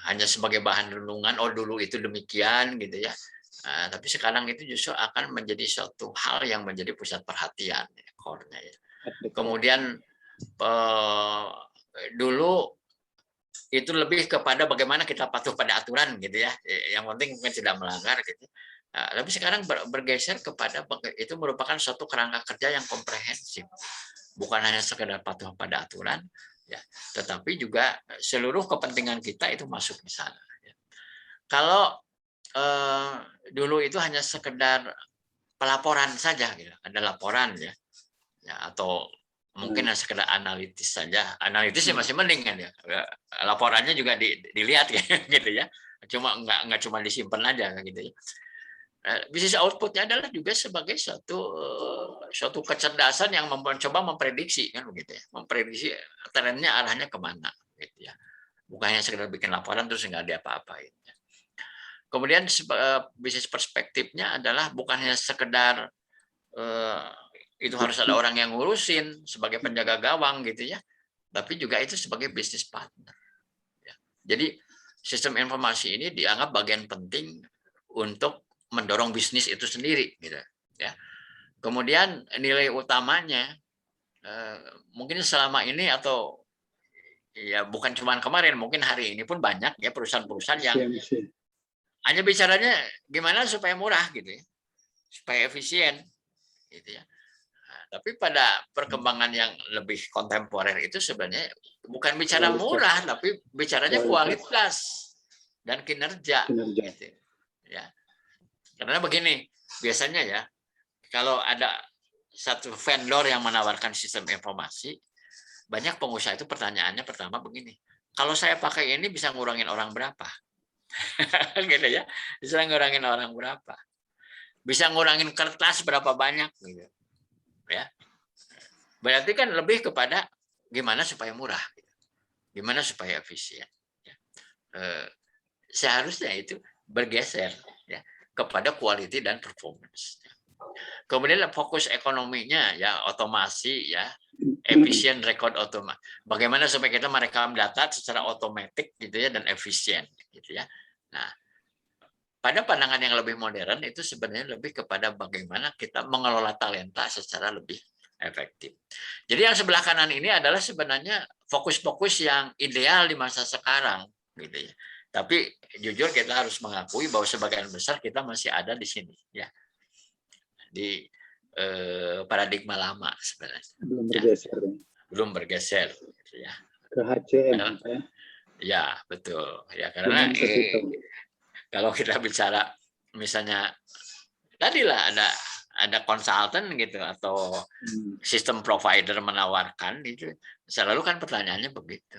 hanya sebagai bahan renungan, oh dulu itu demikian gitu ya. Nah, tapi sekarang itu justru akan menjadi suatu hal yang menjadi pusat perhatian ya, core-nya ya. Kemudian dulu itu lebih kepada bagaimana kita patuh pada aturan gitu ya. Yang penting mungkin tidak melanggar gitu. Nah, tapi sekarang bergeser kepada itu merupakan suatu kerangka kerja yang komprehensif. Bukan hanya sekedar patuh pada aturan, ya, tetapi juga seluruh kepentingan kita itu masuk di sana. Ya. Kalau dulu itu hanya sekedar pelaporan saja, gitu. Ada laporan ya, atau mungkin sekedar analitis saja. Analitis ya masih mending kan ya. Laporannya juga dilihat gitu ya. Cuma nggak cuma disimpan aja gitu ya. Bisnis outputnya adalah juga sebagai suatu kecerdasan yang mencoba memprediksi kan begitu ya, memprediksi trennya arahnya kemana gitu ya, bukan hanya sekedar bikin laporan terus nggak ada apa-apain. Kemudian bisnis perspektifnya adalah bukan hanya sekedar itu harus ada orang yang ngurusin sebagai penjaga gawang gitu ya, tapi juga itu sebagai bisnis partner. Jadi sistem informasi ini dianggap bagian penting untuk mendorong bisnis itu sendiri gitu ya. Kemudian nilai utamanya mungkin selama ini atau ya bukan cuma kemarin, mungkin hari ini pun banyak ya perusahaan-perusahaan yang hanya bicaranya gimana supaya murah gitu ya, supaya efisien gitu ya. Nah, tapi pada perkembangan yang lebih kontemporer itu sebenarnya bukan bicara murah, tapi bicaranya kualitas dan kinerja. Gitu. Ya. Karena begini, biasanya ya, kalau ada satu vendor yang menawarkan sistem informasi, banyak pengusaha itu pertanyaannya pertama begini, kalau saya pakai ini bisa ngurangin orang berapa? Gitu ya, bisa ngurangin orang berapa? Bisa ngurangin kertas berapa banyak? Gitu. Ya. Berarti kan lebih kepada gimana supaya murah, gitu. Gimana supaya efisien. Ya. Seharusnya itu bergeser ya, kepada quality dan performance. Kemudian fokus ekonominya ya otomasi ya, efisien record otomatis. Bagaimana supaya kita merekam data secara otomatis gitu ya dan efisien gitu ya. Nah, pada pandangan yang lebih modern itu sebenarnya lebih kepada bagaimana kita mengelola talenta secara lebih efektif. Jadi yang sebelah kanan ini adalah sebenarnya fokus-fokus yang ideal di masa sekarang gitu ya. Tapi jujur kita harus mengakui bahwa sebagian besar kita masih ada di sini ya, di paradigma lama sebenarnya. Belum bergeser. Ya. Belum bergeser gitu ya. Ke HCM karena, ya. Ya betul ya, karena kalau kita bicara misalnya tadilah ada konsultan gitu atau sistem provider menawarkan itu, selalu kan pertanyaannya begitu.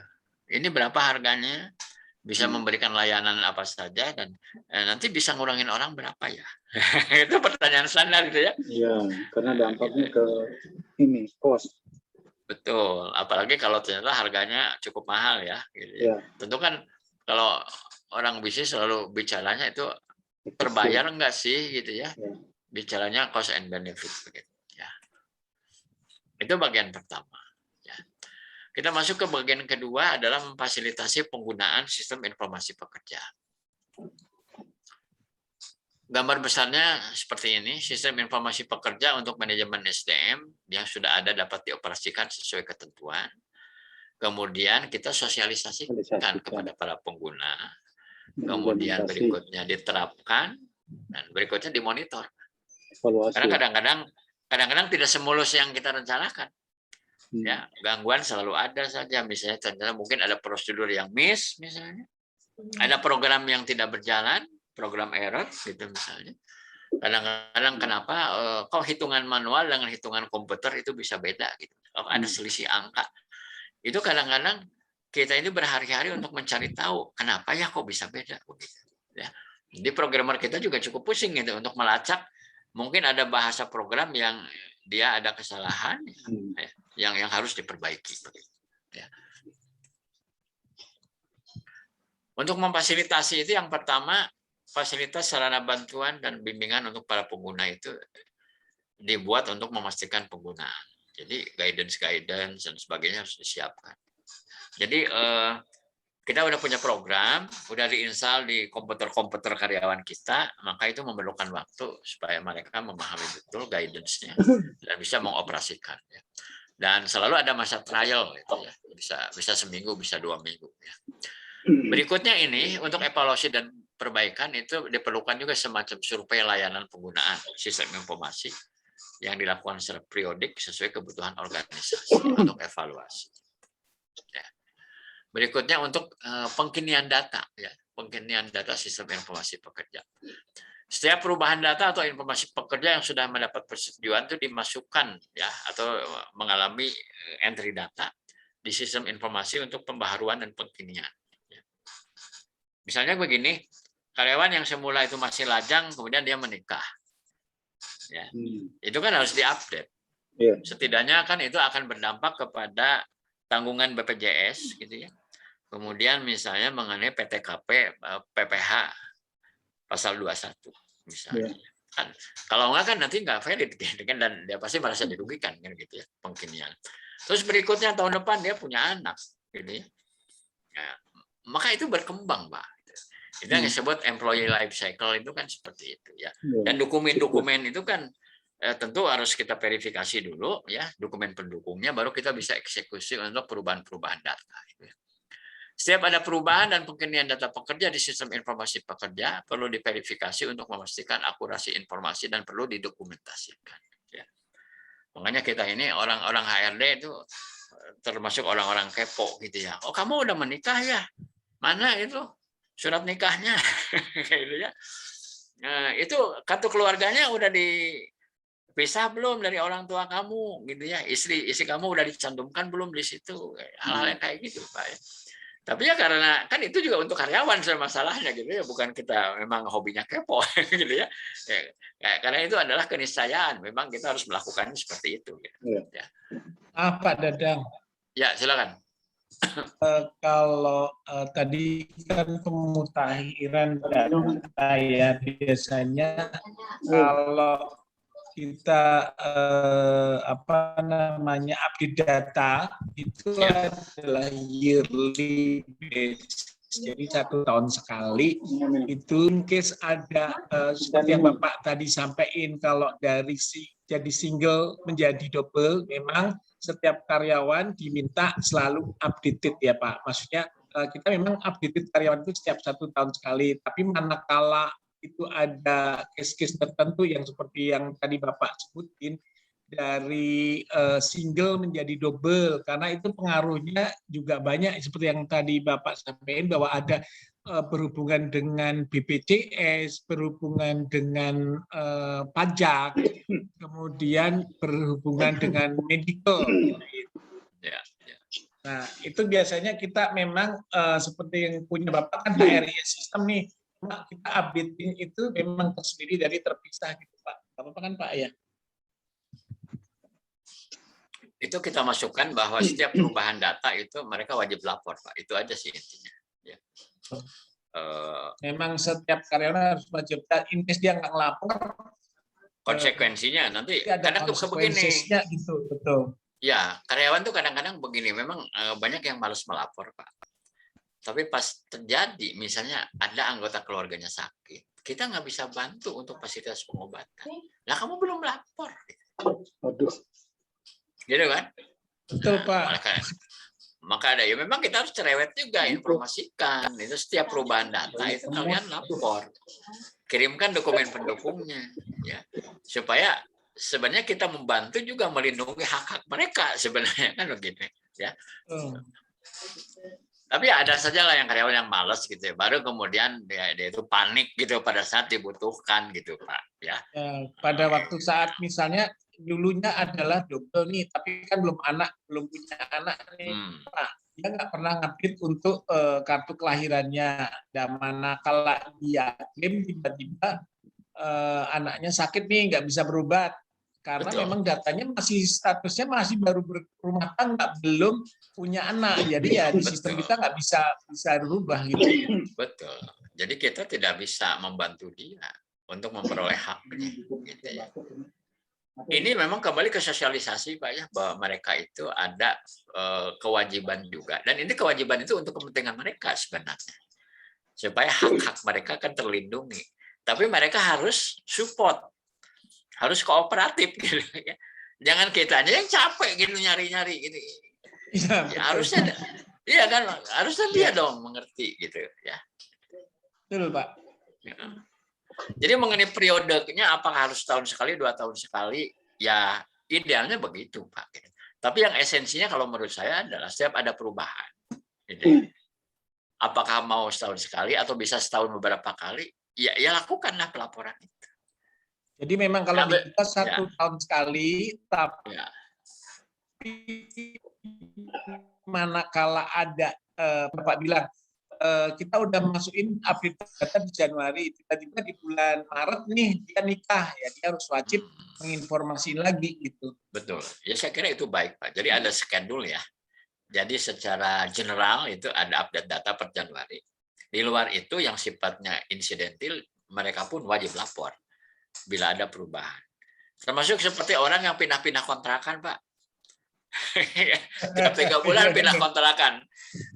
Ini berapa harganya? Bisa memberikan layanan apa saja dan nanti bisa ngurangin orang berapa ya? Itu pertanyaan standar gitu ya. Iya, karena dampaknya ke ini cost. Betul, apalagi kalau ternyata harganya cukup mahal ya. Gitu ya. Tentu kan kalau orang bisnis selalu bicaranya itu terbayar enggak sih gitu ya. Bicaranya cost and benefit begitu ya. Itu bagian pertama. Kita masuk ke bagian kedua adalah memfasilitasi penggunaan sistem informasi pekerja. Gambar besarnya seperti ini, sistem informasi pekerja untuk manajemen SDM yang sudah ada dapat dioperasikan sesuai ketentuan. Kemudian kita sosialisasikan kepada para pengguna. Kemudian berikutnya diterapkan dan berikutnya dimonitor. Karena kadang-kadang tidak semulus yang kita rencanakan. Ya, gangguan selalu ada saja, misalnya ternyata mungkin ada prosedur yang miss misalnya, ada program yang tidak berjalan, program error gitu misalnya, Kadang-kadang kenapa kok hitungan manual dengan hitungan komputer itu bisa beda gitu. Ada selisih angka. Itu kadang-kadang kita ini berhari-hari untuk mencari tahu kenapa ya kok bisa beda begitu. Ya. Jadi programmer kita juga cukup pusing gitu untuk melacak. Mungkin ada bahasa program yang dia ada kesalahan yang harus diperbaiki. Ya. Untuk memfasilitasi itu yang pertama, fasilitas sarana bantuan dan bimbingan untuk para pengguna itu dibuat untuk memastikan penggunaan. Jadi guidance dan sebagainya harus disiapkan. Jadi kita udah punya program, udah diinstal di komputer-komputer karyawan kita, maka itu memerlukan waktu supaya mereka memahami betul guidance-nya dan bisa mengoperasikan. Ya. Dan selalu ada masa trial, gitu ya. Bisa seminggu, bisa 2 minggu. Ya. Berikutnya ini untuk evaluasi dan perbaikan itu diperlukan juga semacam survei layanan penggunaan sistem informasi yang dilakukan secara periodik sesuai kebutuhan organisasi untuk evaluasi. Ya. Berikutnya untuk pengkinian data, ya, pengkinian data sistem informasi pekerja. Setiap perubahan data atau informasi pekerja yang sudah mendapat persetujuan itu dimasukkan ya atau mengalami entry data di sistem informasi untuk pembaharuan dan pengkinian. Ya. Misalnya begini, karyawan yang semula itu masih lajang kemudian dia menikah. Ya. Itu kan harus diupdate. Yeah. Setidaknya kan itu akan berdampak kepada tanggungan BPJS gitu ya. Kemudian misalnya mengenai PTKP PPH pasal 21 misalnya. Yeah. Kan kalau enggak kan nanti enggak valid gitu kan, dan dia pasti merasa dirugikan kan gitu ya, pengkinian. Terus berikutnya tahun depan dia punya anak gitu ya. Nah, maka itu berkembang, Pak. Itu yang disebut employee life cycle itu kan seperti itu ya. Dan dokumen-dokumen itu kan tentu harus kita verifikasi dulu ya, dokumen pendukungnya, baru kita bisa eksekusi untuk perubahan-perubahan data. Gitu ya. Setiap ada perubahan dan pengkinian data pekerja di sistem informasi pekerja perlu diverifikasi untuk memastikan akurasi informasi dan perlu didokumentasikan. Ya. Makanya kita ini orang-orang HRD itu termasuk orang-orang kepo gitu ya. Oh kamu udah menikah ya? Mana itu surat nikahnya? Gitu ya. Nah, itu kartu keluarganya udah dipisah belum dari orang tua kamu gitu ya. Istri kamu udah dicantumkan belum di situ. Hal-hal yang kayak gitu, Pak. Tapi ya karena kan itu juga untuk karyawan masalahnya gitu ya, bukan kita memang hobinya kepo gitu ya. Karena itu adalah keniscayaan, memang kita harus melakukannya seperti itu gitu. Ya. Pak Dadang. Ya, silakan. Kalau tadi kan pemutakhiran data ya, biasanya kalau kita update data itu adalah yearly basis. Jadi 1 tahun sekali. Itu in case ada seperti yang Bapak tadi sampaikan, kalau dari jadi single menjadi double, memang setiap karyawan diminta selalu updated ya Pak. Maksudnya kita memang updated karyawan itu setiap 1 tahun sekali. Tapi manakala itu ada case-case tertentu yang seperti yang tadi Bapak sebutin, dari single menjadi double, karena itu pengaruhnya juga banyak seperti yang tadi Bapak sampaikan, bahwa ada berhubungan dengan BPJS, berhubungan dengan pajak, kemudian berhubungan dengan medical. Nah, itu biasanya kita memang seperti yang punya Bapak kan HRIS sistem nih, kita updating itu memang tersendiri dari terpisah gitu Pak. Apa kan Pak ya? Itu kita masukkan bahwa setiap perubahan data itu mereka wajib lapor, Pak. Itu aja sih intinya. Ya. Memang setiap karyawan harus wajib, in case dia nggak ngelapor, konsekuensinya nanti kadang tuh begini. Gitu, betul. Ya, karyawan tuh kadang-kadang begini. Memang banyak yang malas melapor, Pak. Tapi pas terjadi, misalnya ada anggota keluarganya sakit, kita nggak bisa bantu untuk fasilitas pengobatan. Nah, kamu belum lapor. Aduh. Gitu kan? Betul, Pak. Maka ada ya memang kita harus cerewet juga informasikan. Itu setiap perubahan data itu kalian lapor. Kirimkan dokumen pendukungnya ya. Supaya sebenarnya kita membantu juga melindungi hak-hak mereka sebenarnya kan begitu ya. Tapi ada saja lah yang karyawan yang malas gitu ya. Baru kemudian dia itu panik gitu pada saat dibutuhkan gitu Pak. Ya. Pada waktu saat misalnya dulunya adalah double nih, tapi kan belum punya anak nih, Pak. Dia nggak pernah ngupdate untuk kartu kelahirannya. Dan manakala dia klaim tiba-tiba anaknya sakit nih, nggak bisa berobat. Karena Betul. memang datanya masih statusnya masih baru berumah tangga, belum punya anak. Jadi ya di sistem Betul. kita nggak bisa berubah gitu. Betul. Jadi kita tidak bisa membantu dia untuk memperoleh haknya. Gitu ya. Ini memang kembali ke sosialisasi Pak ya, bahwa mereka itu ada kewajiban juga. Dan ini kewajiban itu untuk kepentingan mereka sebenarnya. Supaya hak-hak mereka kan terlindungi. Tapi mereka harus support. Harus kooperatif gitu ya. Jangan kita aja yang capek gitu nyari-nyari gitu. Ya, harusnya iya kan, harusnya dia dong mengerti gitu ya. Betul, Pak. Ya. Jadi mengenai periodenya apakah harus tahun sekali, 2 tahun sekali? Ya idealnya begitu Pak. Tapi yang esensinya kalau menurut saya adalah setiap ada perubahan. Gitu. Apakah mau setahun sekali atau bisa setahun beberapa kali? Ya lakukanlah pelaporan itu. Jadi memang kalau Ya, kita 1 tahun sekali, tapi ya. manakala ada Bapak bilang kita udah masukin update data di Januari, tiba-tiba di bulan Maret nih dia nikah, ya dia harus wajib menginformasiin lagi gitu. Betul. Ya saya kira itu baik Pak. Jadi ada schedule ya. Jadi secara general itu ada update data per Januari. Di luar itu yang sifatnya insidentil, mereka pun wajib lapor bila ada perubahan. Termasuk seperti orang yang pindah-pindah kontrakan Pak. Tiap 3 bulan pindah kontrakan.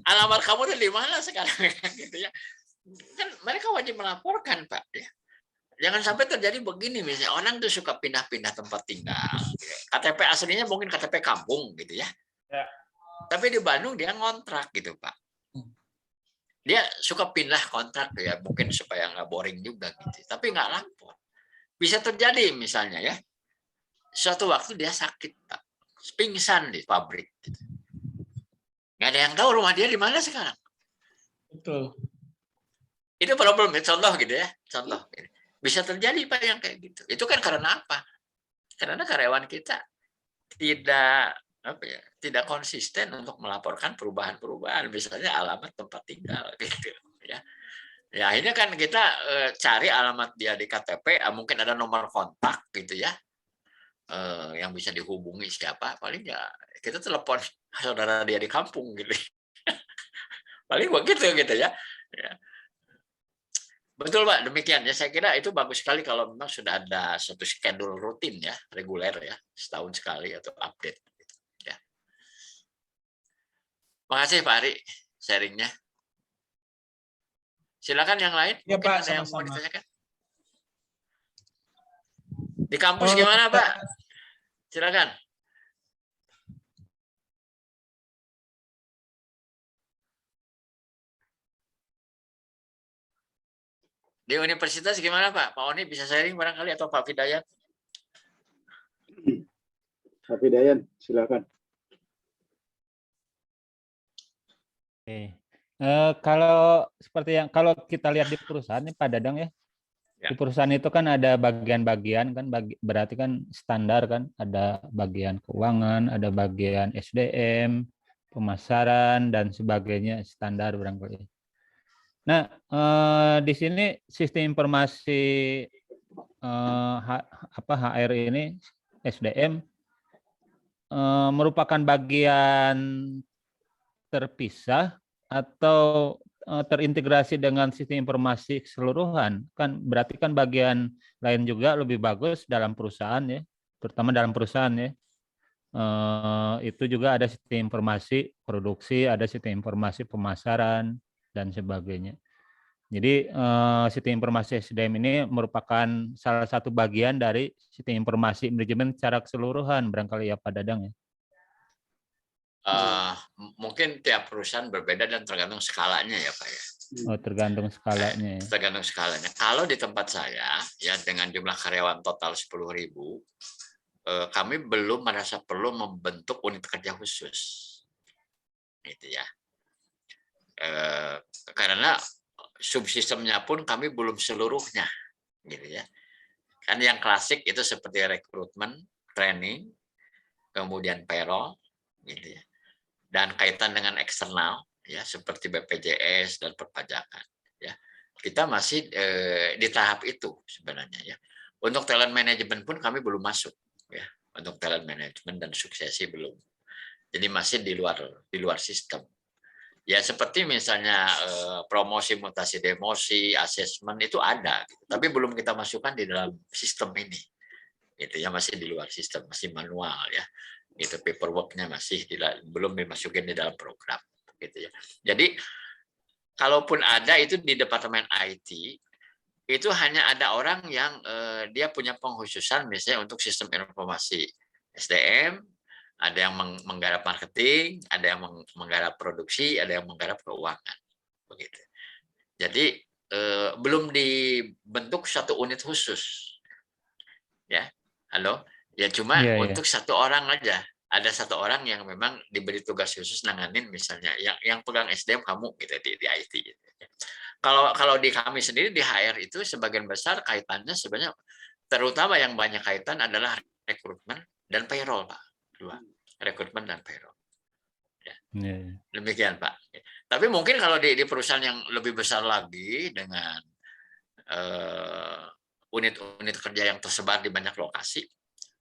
Alamat kamu tuh di mana sekarang gitu ya. Kan mereka wajib melaporkan Pak ya. Jangan sampai terjadi begini misalnya orang tuh suka pindah-pindah tempat tinggal. KTP aslinya mungkin KTP kampung gitu ya. Tapi di Bandung dia ngontrak gitu Pak. Dia suka pindah kontrak ya, mungkin supaya nggak boring juga gitu. Tapi nggak lapor. Bisa terjadi misalnya ya, suatu waktu dia sakit Pak, pingsan di pabrik. Gitu. Nggak ada yang tahu rumah dia di mana sekarang. Betul. Itu problem, contoh gitu ya, contoh. Bisa terjadi Pak yang kayak gitu. Itu kan karena apa? Karena karyawan kita tidak konsisten untuk melaporkan perubahan-perubahan, misalnya alamat tempat tinggal gitu ya. Ya akhirnya kan kita cari alamat dia di KTP, mungkin ada nomor kontak gitu ya, yang bisa dihubungi siapa, paling ya kita telepon saudara dia di kampung gitu. Paling begitu gitu ya. Betul Pak, demikian ya. Saya kira itu bagus sekali kalau memang sudah ada satu schedule rutin ya, reguler ya, setahun sekali atau update. Ya. Makasih Pak Ari sharingnya. Silakan yang lain. Ya Mungkin Pak, ada yang mau sama-sama. ditanyakan. Di kampus gimana Pak? Silakan. Di universitas gimana Pak? Pak Oni bisa sharing barangkali atau Pak Fidayat? Pak Fidayan, silakan. Oke. Kalau seperti yang kalau kita lihat di perusahaan ini Pak Dadang ya, Ya. di perusahaan itu kan ada bagian-bagian kan, berarti kan standar kan, ada bagian keuangan, ada bagian SDM, pemasaran dan sebagainya standar barangkali. Nah, di sini sistem informasi HR ini SDM merupakan bagian terpisah atau terintegrasi dengan sistem informasi keseluruhan, kan berarti kan bagian lain juga lebih bagus dalam perusahaan ya, terutama dalam perusahaan ya. Itu juga ada sistem informasi produksi, ada sistem informasi pemasaran dan sebagainya. Jadi sistem informasi SDM ini merupakan salah satu bagian dari sistem informasi manajemen secara keseluruhan barangkali ya Pak Dadang ya. Mungkin tiap perusahaan berbeda dan tergantung skalanya ya Pak ya. Oh, tergantung skalanya ya. Tergantung skalanya. Kalau di tempat saya ya dengan jumlah karyawan total 10.000, kami belum merasa perlu membentuk unit kerja khusus. Gitu ya. Karena subsistemnya pun kami belum seluruhnya, gitu ya. Kan yang klasik itu seperti rekrutmen, training, kemudian payroll, gitu ya. Dan kaitan dengan eksternal, ya seperti BPJS dan perpajakan, ya. Kita masih di tahap itu sebenarnya, ya. Untuk talent management pun kami belum masuk, ya. Untuk talent management dan suksesi belum. Jadi masih di luar sistem. Ya seperti misalnya promosi, mutasi, demosi, asesmen itu ada, gitu. Tapi belum kita masukkan di dalam sistem ini. Itu ya masih di luar sistem, masih manual ya. Itu paperwork-nya masih belum dimasukin di dalam program, gitu ya. Jadi kalaupun ada itu di departemen IT, itu hanya ada orang yang dia punya pengkhususan misalnya untuk sistem informasi SDM, ada yang menggarap marketing, ada yang menggarap produksi, ada yang menggarap keuangan, begitu. Jadi belum dibentuk satu unit khusus, ya, halo, ya cuma untuk satu orang aja. Ada satu orang yang memang diberi tugas khusus nanganin misalnya, yang pegang SDM kamu gitu di IT. Gitu. Kalau di kami sendiri di HR itu sebagian besar kaitannya sebenarnya terutama yang banyak kaitan adalah rekrutmen dan payroll, Pak. Dua, rekrutmen dan payroll. Ya. Demikian, Pak. Tapi mungkin kalau di perusahaan yang lebih besar lagi dengan unit-unit kerja yang tersebar di banyak lokasi,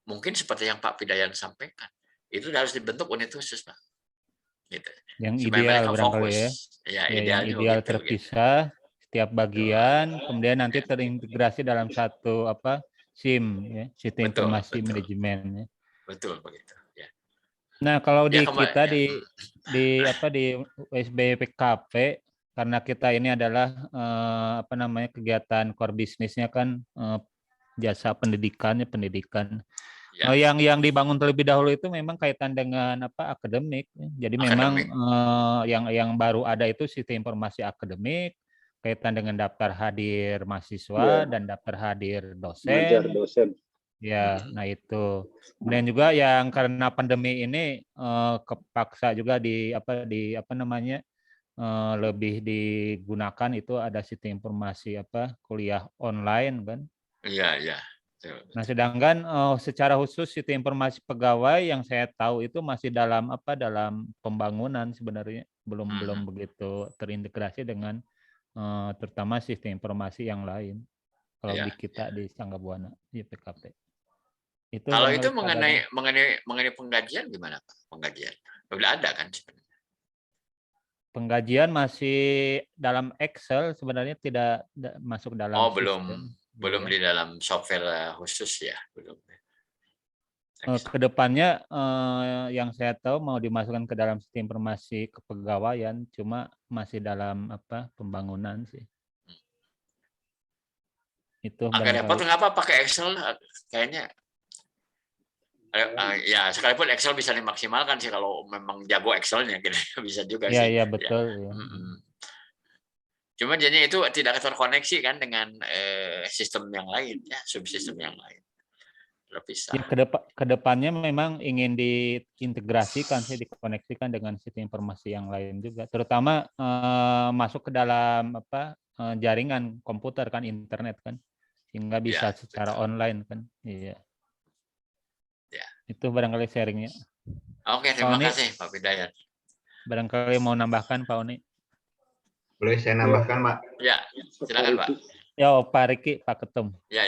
mungkin seperti yang Pak Pidayan sampaikan, itu harus dibentuk unit khusus, Pak. Gitu. Yang supaya ideal mereka barangkali fokus. ya. Ya, Yang idealnya ideal begitu, terpisah setiap bagian, Betul. kemudian nanti terintegrasi dalam satu SIM, ya, sistem Betul, informasi betul. manajemen. Ya. Betul begitu. Ya. Nah, kalau Ya, di kita ya. di USBPKP, karena kita ini adalah kegiatan core bisnisnya kan jasa pendidikan. Ya. Yang dibangun terlebih dahulu itu memang kaitan dengan akademik. Jadi memang yang baru ada itu sistem informasi akademik, kaitan dengan daftar hadir mahasiswa dan daftar hadir Ngajar dosen. dosen. Ya, nah itu. Kemudian juga yang karena pandemi ini kepaksa juga lebih digunakan itu ada sistem informasi kuliah online kan. Iya, iya. Nah, sedangkan secara khusus sistem informasi pegawai yang saya tahu itu masih dalam pembangunan sebenarnya, belum begitu terintegrasi dengan terutama sistem informasi yang lain. Kalau di kita di Sangga Buana di PKP. Kalau itu mengenai penggajian gimana, Pak? Penggajian udah ada kan sebenarnya? Penggajian masih dalam Excel, sebenarnya tidak masuk dalam sistem. Belum di dalam software khusus ya, belum. Kedepannya yang saya tahu mau dimasukkan ke dalam sistem informasi kepegawaian, cuma masih dalam pembangunan sih. Itu agak repot kenapa pakai Excel kayaknya. Ya sekalipun Excel bisa dimaksimalkan sih kalau memang jago Excelnya gitu, bisa juga sih. Iya betul. Ya. Cuma jadinya itu tidak terkoneksi kan dengan sistem yang lain ya, subsistem yang lain. Terpisah. Ya, kedepannya memang ingin diintegrasikan sih, dikoneksikan dengan sistem informasi yang lain juga, terutama masuk ke dalam jaringan komputer kan, internet kan, sehingga bisa secara online kan. Iya. Ya. Itu barangkali sharingnya. Oke, terima kasih Pak Pidayan. Barangkali mau nambahkan Pak Oni. Boleh saya nambahkan, Pak? Ya, silakan Pak. Ya, Pak Riki, Pak Ketum. Ya.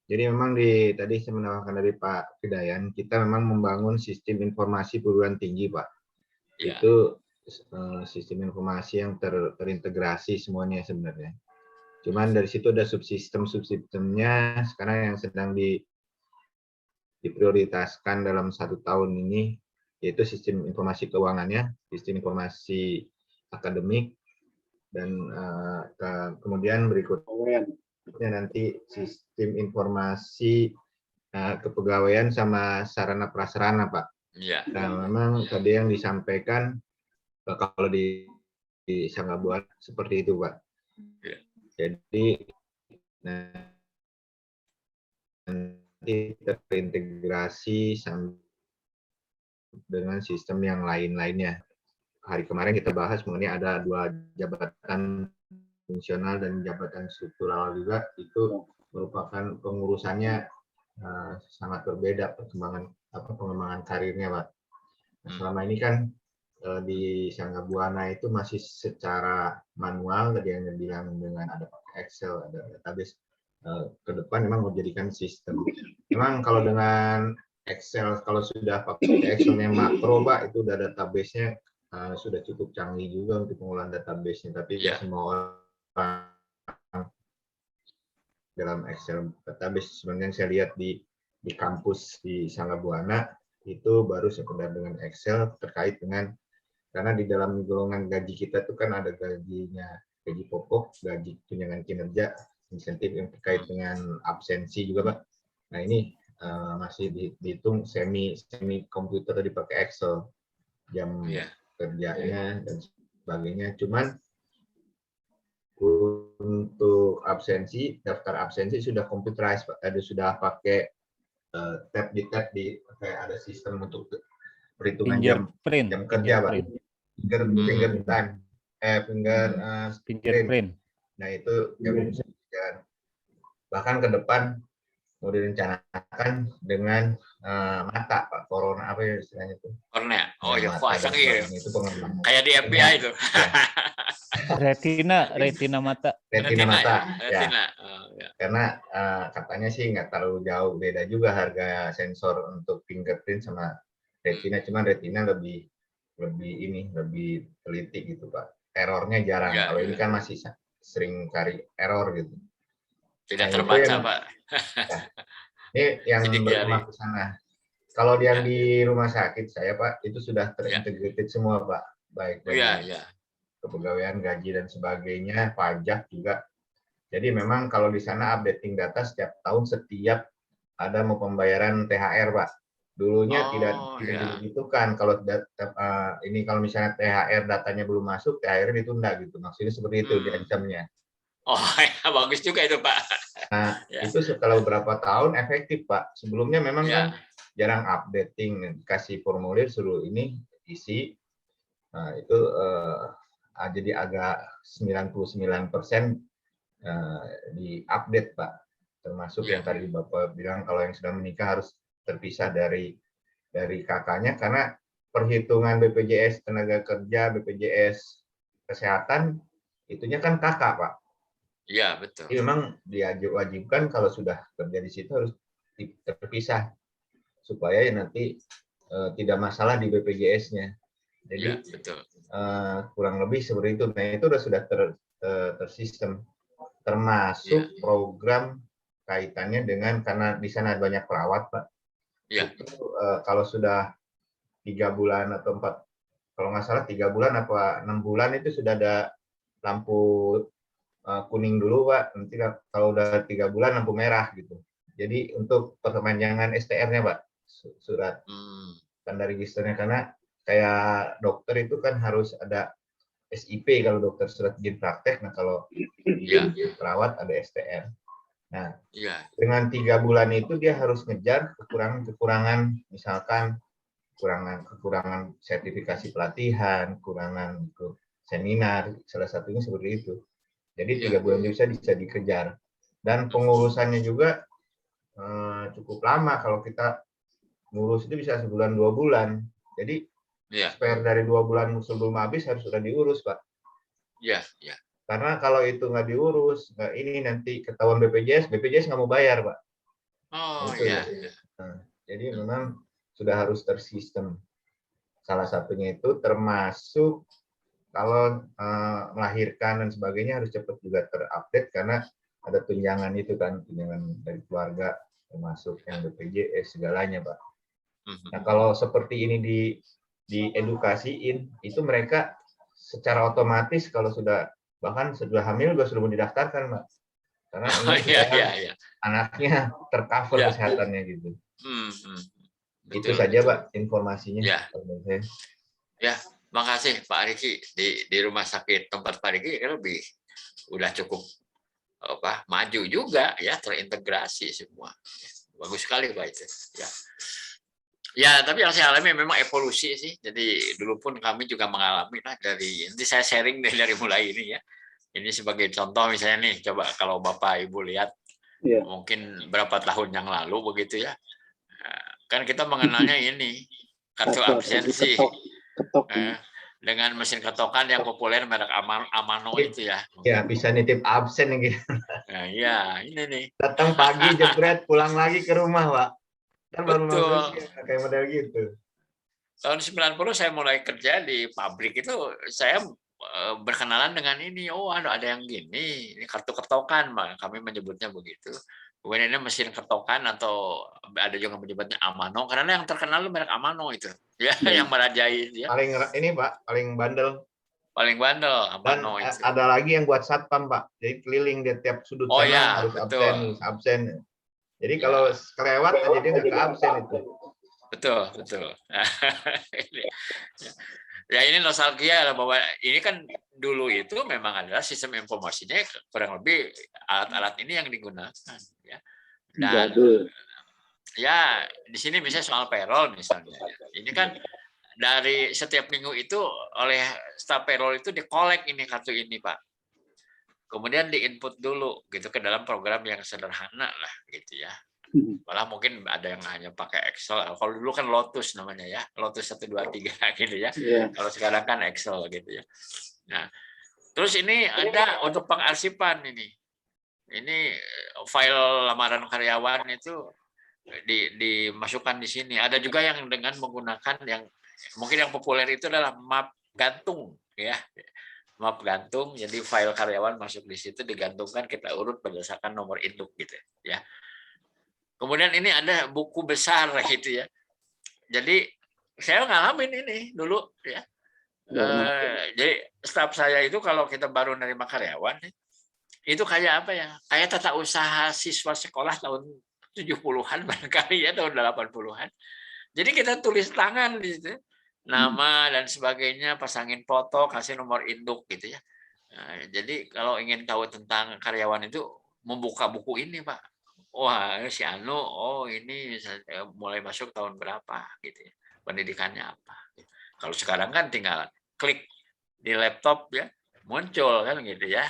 Jadi memang tadi saya menambahkan dari Pak Pidayan, kita memang membangun sistem informasi perguruan tinggi, Pak. Ya. Itu sistem informasi yang terintegrasi semuanya sebenarnya. Cuman dari situ ada subsistemnya sekarang yang sedang diprioritaskan dalam 1 tahun ini, yaitu sistem informasi keuangannya, sistem informasi akademik, dan kemudian berikutnya nanti sistem informasi kepegawaian sama sarana prasarana, Pak. Iya. Nah, memang tadi yang disampaikan kalau di Sangga Buana seperti itu, Pak. Ya. Jadi nanti terintegrasi dengan sistem yang lain-lainnya. hari kemarin kita bahas mengenai ada 2 jabatan fungsional dan jabatan struktural juga, itu merupakan pengurusannya sangat berbeda pengembangan karirnya, Pak. Nah, selama ini kan di Sangga Buana itu masih secara manual, tadi yang bilang dengan ada pakai Excel, ada database. Ke depan memang menjadikan sistem. Memang kalau dengan Excel, kalau sudah pakai Excel-nya makro, Pak, itu udah database-nya sudah cukup canggih juga untuk pengolahan database-nya, tapi semua orang dalam Excel database. Sebenarnya saya lihat di kampus di Sangga Buana itu baru sekedar dengan Excel terkait dengan, karena di dalam golongan gaji kita tuh kan ada gajinya, gaji pokok, gaji tunjangan kinerja, insentif yang terkait dengan absensi juga, Pak. Nah ini masih dihitung semi komputer dipakai Excel, jam kerjanya dan sebagainya. Cuman untuk absensi, daftar absensi sudah computerized, Pak. Sudah pakai tab di kayak ada sistem untuk perhitungan jam kerja, Pak. Fingerprint. Nah itu yang bisa dikerjakan. Bahkan ke depan mau direncanakan dengan mata, Pak. Corona apa ya istilahnya itu? Kornea. Oh ya, pasang iya. Itu pengembangan. Kayak di FBI itu. Retina mata. Retina mata. Ya. Oh, ya. Karena katanya sih nggak terlalu jauh, beda juga harga sensor untuk fingerprint sama retina, cuman retina lebih teliti gitu, Pak. Errornya jarang. Kalau ini kan masih sering cari error gitu. Tidak terbaca, Pak. Ini yang berkembang ke sana. Kalau yang di rumah sakit saya, Pak, itu sudah terintegrated semua, Pak. Baik dari kepegawaian, gaji dan sebagainya, pajak juga. Jadi memang kalau di sana updating data setiap tahun, setiap ada mau pembayaran THR, Pak. Dulunya tidak dibutuhkan. Kalau ini kalau misalnya THR datanya belum masuk, THR ditunda gitu. Maksudnya seperti itu diancamnya. Oh, ya, bagus juga itu, Pak. Nah, itu setelah beberapa tahun efektif, Pak. Sebelumnya memang kan jarang updating, kasih formulir suruh ini isi. Nah, itu jadi agak 99% di-update, Pak. Termasuk yang tadi Bapak bilang kalau yang sudah menikah harus terpisah dari kakaknya, karena perhitungan BPJS tenaga kerja, BPJS kesehatan, itunya kan kakak, Pak. Iya, betul. Jadi memang diwajibkan kalau sudah kerja di situ harus terpisah supaya nanti tidak masalah di BPJS-nya. Jadi betul. Kurang lebih seperti itu. Nah, itu sudah tersistem, termasuk program kaitannya dengan, karena di sana banyak perawat, Pak. Itu, kalau sudah 3 bulan atau 4, kalau nggak salah 3 bulan apa 6 bulan itu sudah ada lampu kuning dulu, Pak. Nanti kalau udah 3 bulan lampu merah gitu. Jadi untuk perpanjangan STR-nya, Pak, surat tanda registernya, karena kayak dokter itu kan harus ada SIP kalau dokter, surat izin praktek. Nah kalau perawat ada STR. Nah, dengan 3 bulan itu dia harus ngejar kekurangan, misalkan kekurangan sertifikasi pelatihan, kekurangan seminar, salah satunya seperti itu. Jadi 3 bulan bisa dikejar. Dan pengurusannya juga cukup lama. Kalau kita ngurus itu bisa sebulan 2 bulan. Jadi spare dari 2 bulan sebelum habis harus sudah diurus, Pak. Iya. Karena kalau itu nggak diurus, ini nanti ketahuan BPJS nggak mau bayar, Pak. Oh iya. Nah, jadi memang sudah harus tersistem. Salah satunya itu termasuk kalau melahirkan dan sebagainya harus cepat juga terupdate, karena ada tunjangan itu kan, tunjangan dari keluarga, termasuk yang BPJS segalanya, Pak. Nah, kalau seperti ini diedukasiin, itu mereka secara otomatis kalau bahkan sudah hamil sudah mau didaftarkan, Pak. Karena anaknya tercover kesehatannya gitu. Itu saja, Pak, informasinya. Ya, makasih Pak Riki. Di rumah sakit tempat Pak Riki kan udah cukup maju juga ya, terintegrasi semua. Bagus sekali, Pak, itu. Ya. Ya, tapi yang saya alami memang evolusi sih. Jadi dulu pun kami juga mengalami lah dari, nanti saya sharing dari mulai ini ya. Ini sebagai contoh misalnya nih, coba kalau Bapak Ibu lihat Iya. mungkin berapa tahun yang lalu begitu ya. Kan kita mengenalnya ini kartu absensi Ketok. dengan mesin ketokan yang populer merek Amano itu ya. Ya, bisa nitip absen gitu. Nah, iya, ini nih. Datang pagi jebret, pulang lagi ke rumah, Pak. Kan baru Betul. kayak model gitu. Tahun 90 saya mulai kerja di pabrik itu, saya berkenalan dengan ini. Oh, ada yang gini, ini kartu ketokan, kami menyebutnya begitu. Kemudian ini mesin ketokan atau ada juga menyebutnya Amano, karena yang terkenal merek Amano itu, ya, yang merajai dia. Paling ini Pak, paling bandel. Paling bandel Amano Dan itu. ada lagi yang buat satpam Pak, jadi keliling di tiap sudut sana ya, harus betul. absen. Jadi kalau kelewat aja dia nggak ke absen itu. Betul. Ya ini nostalgia lah, bahwa ini kan dulu itu memang adalah sistem informasinya kurang lebih alat-alat ini yang digunakan ya. Dan ya di sini misalnya soal payroll misalnya. Ini kan dari setiap minggu itu oleh staf payroll itu dikolek ini kartu ini Pak. Kemudian diinput dulu gitu ke dalam program yang sederhana lah gitu ya. Malah mungkin ada yang hanya pakai Excel. Kalau dulu kan Lotus namanya ya, Lotus 1 2 3 gitu ya. Yeah. Kalau sekarang kan Excel gitu ya. Nah, terus ini ada untuk pengarsipan ini. Ini file lamaran karyawan itu dimasukkan di sini. Ada juga yang dengan menggunakan yang mungkin yang populer itu adalah map gantung ya. Map gantung, jadi file karyawan masuk di situ digantungkan, kita urut berdasarkan nomor induk gitu ya. Kemudian ini ada buku besar gitu ya. Jadi saya ngalamin ini dulu ya. Jadi staf saya itu kalau kita baru nerima karyawan itu kayak apa ya? Kayak tata usaha siswa sekolah tahun 70-an barangkali ya, tahun 80-an. Jadi kita tulis tangan di situ. Nama dan sebagainya, pasangin foto, kasih nomor induk gitu ya. Nah, jadi kalau ingin tahu tentang karyawan itu membuka buku ini Pak. Wah si Anu, oh ini mulai masuk tahun berapa gitu ya. Pendidikannya apa. Kalau sekarang kan tinggal klik di laptop ya, muncul kan gitu ya,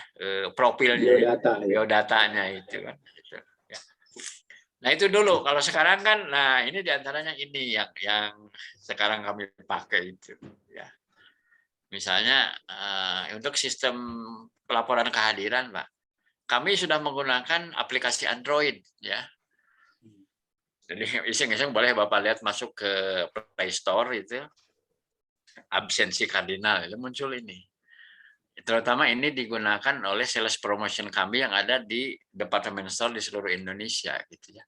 profilnya, biodatanya itu kan. Gitu, ya. Nah itu dulu. Kalau sekarang kan, nah ini diantaranya ini yang sekarang kami pakai itu. Ya. Misalnya untuk sistem pelaporan kehadiran, Pak, kami sudah menggunakan aplikasi Android, ya. Jadi iseng-iseng boleh Bapak lihat masuk ke Play Store itu, absensi kardinal itu muncul ini. Terutama ini digunakan oleh sales promotion kami yang ada di departemen store di seluruh Indonesia gitu ya.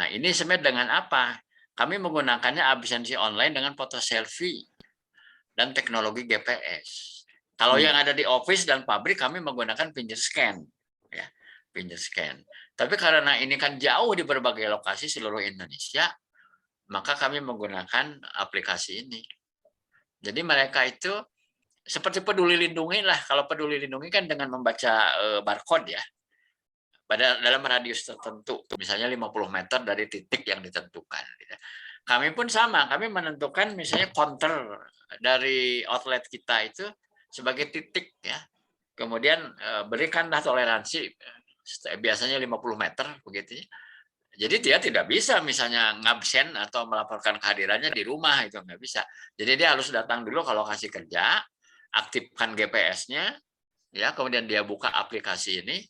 Nah, ini sebenarnya dengan apa? Kami menggunakannya absensi online dengan foto selfie dan teknologi GPS. Kalau yang ada di office dan pabrik kami menggunakan finger scan ya, finger scan. Tapi karena ini kan jauh di berbagai lokasi seluruh Indonesia, maka kami menggunakan aplikasi ini. Jadi mereka itu seperti Peduli Lindungi lah. Kalau Peduli Lindungi kan dengan membaca barcode ya. Pada dalam radius tertentu, misalnya 50 meter dari titik yang ditentukan. Kami pun sama, kami menentukan misalnya counter dari outlet kita itu sebagai titik ya. Kemudian berikanlah toleransi biasanya 50 meter begitu ya. Jadi dia tidak bisa misalnya ngabsen atau melaporkan kehadirannya di rumah, itu nggak bisa. Jadi dia harus datang dulu ke lokasi kerja, aktifkan GPS-nya, ya, kemudian dia buka aplikasi ini,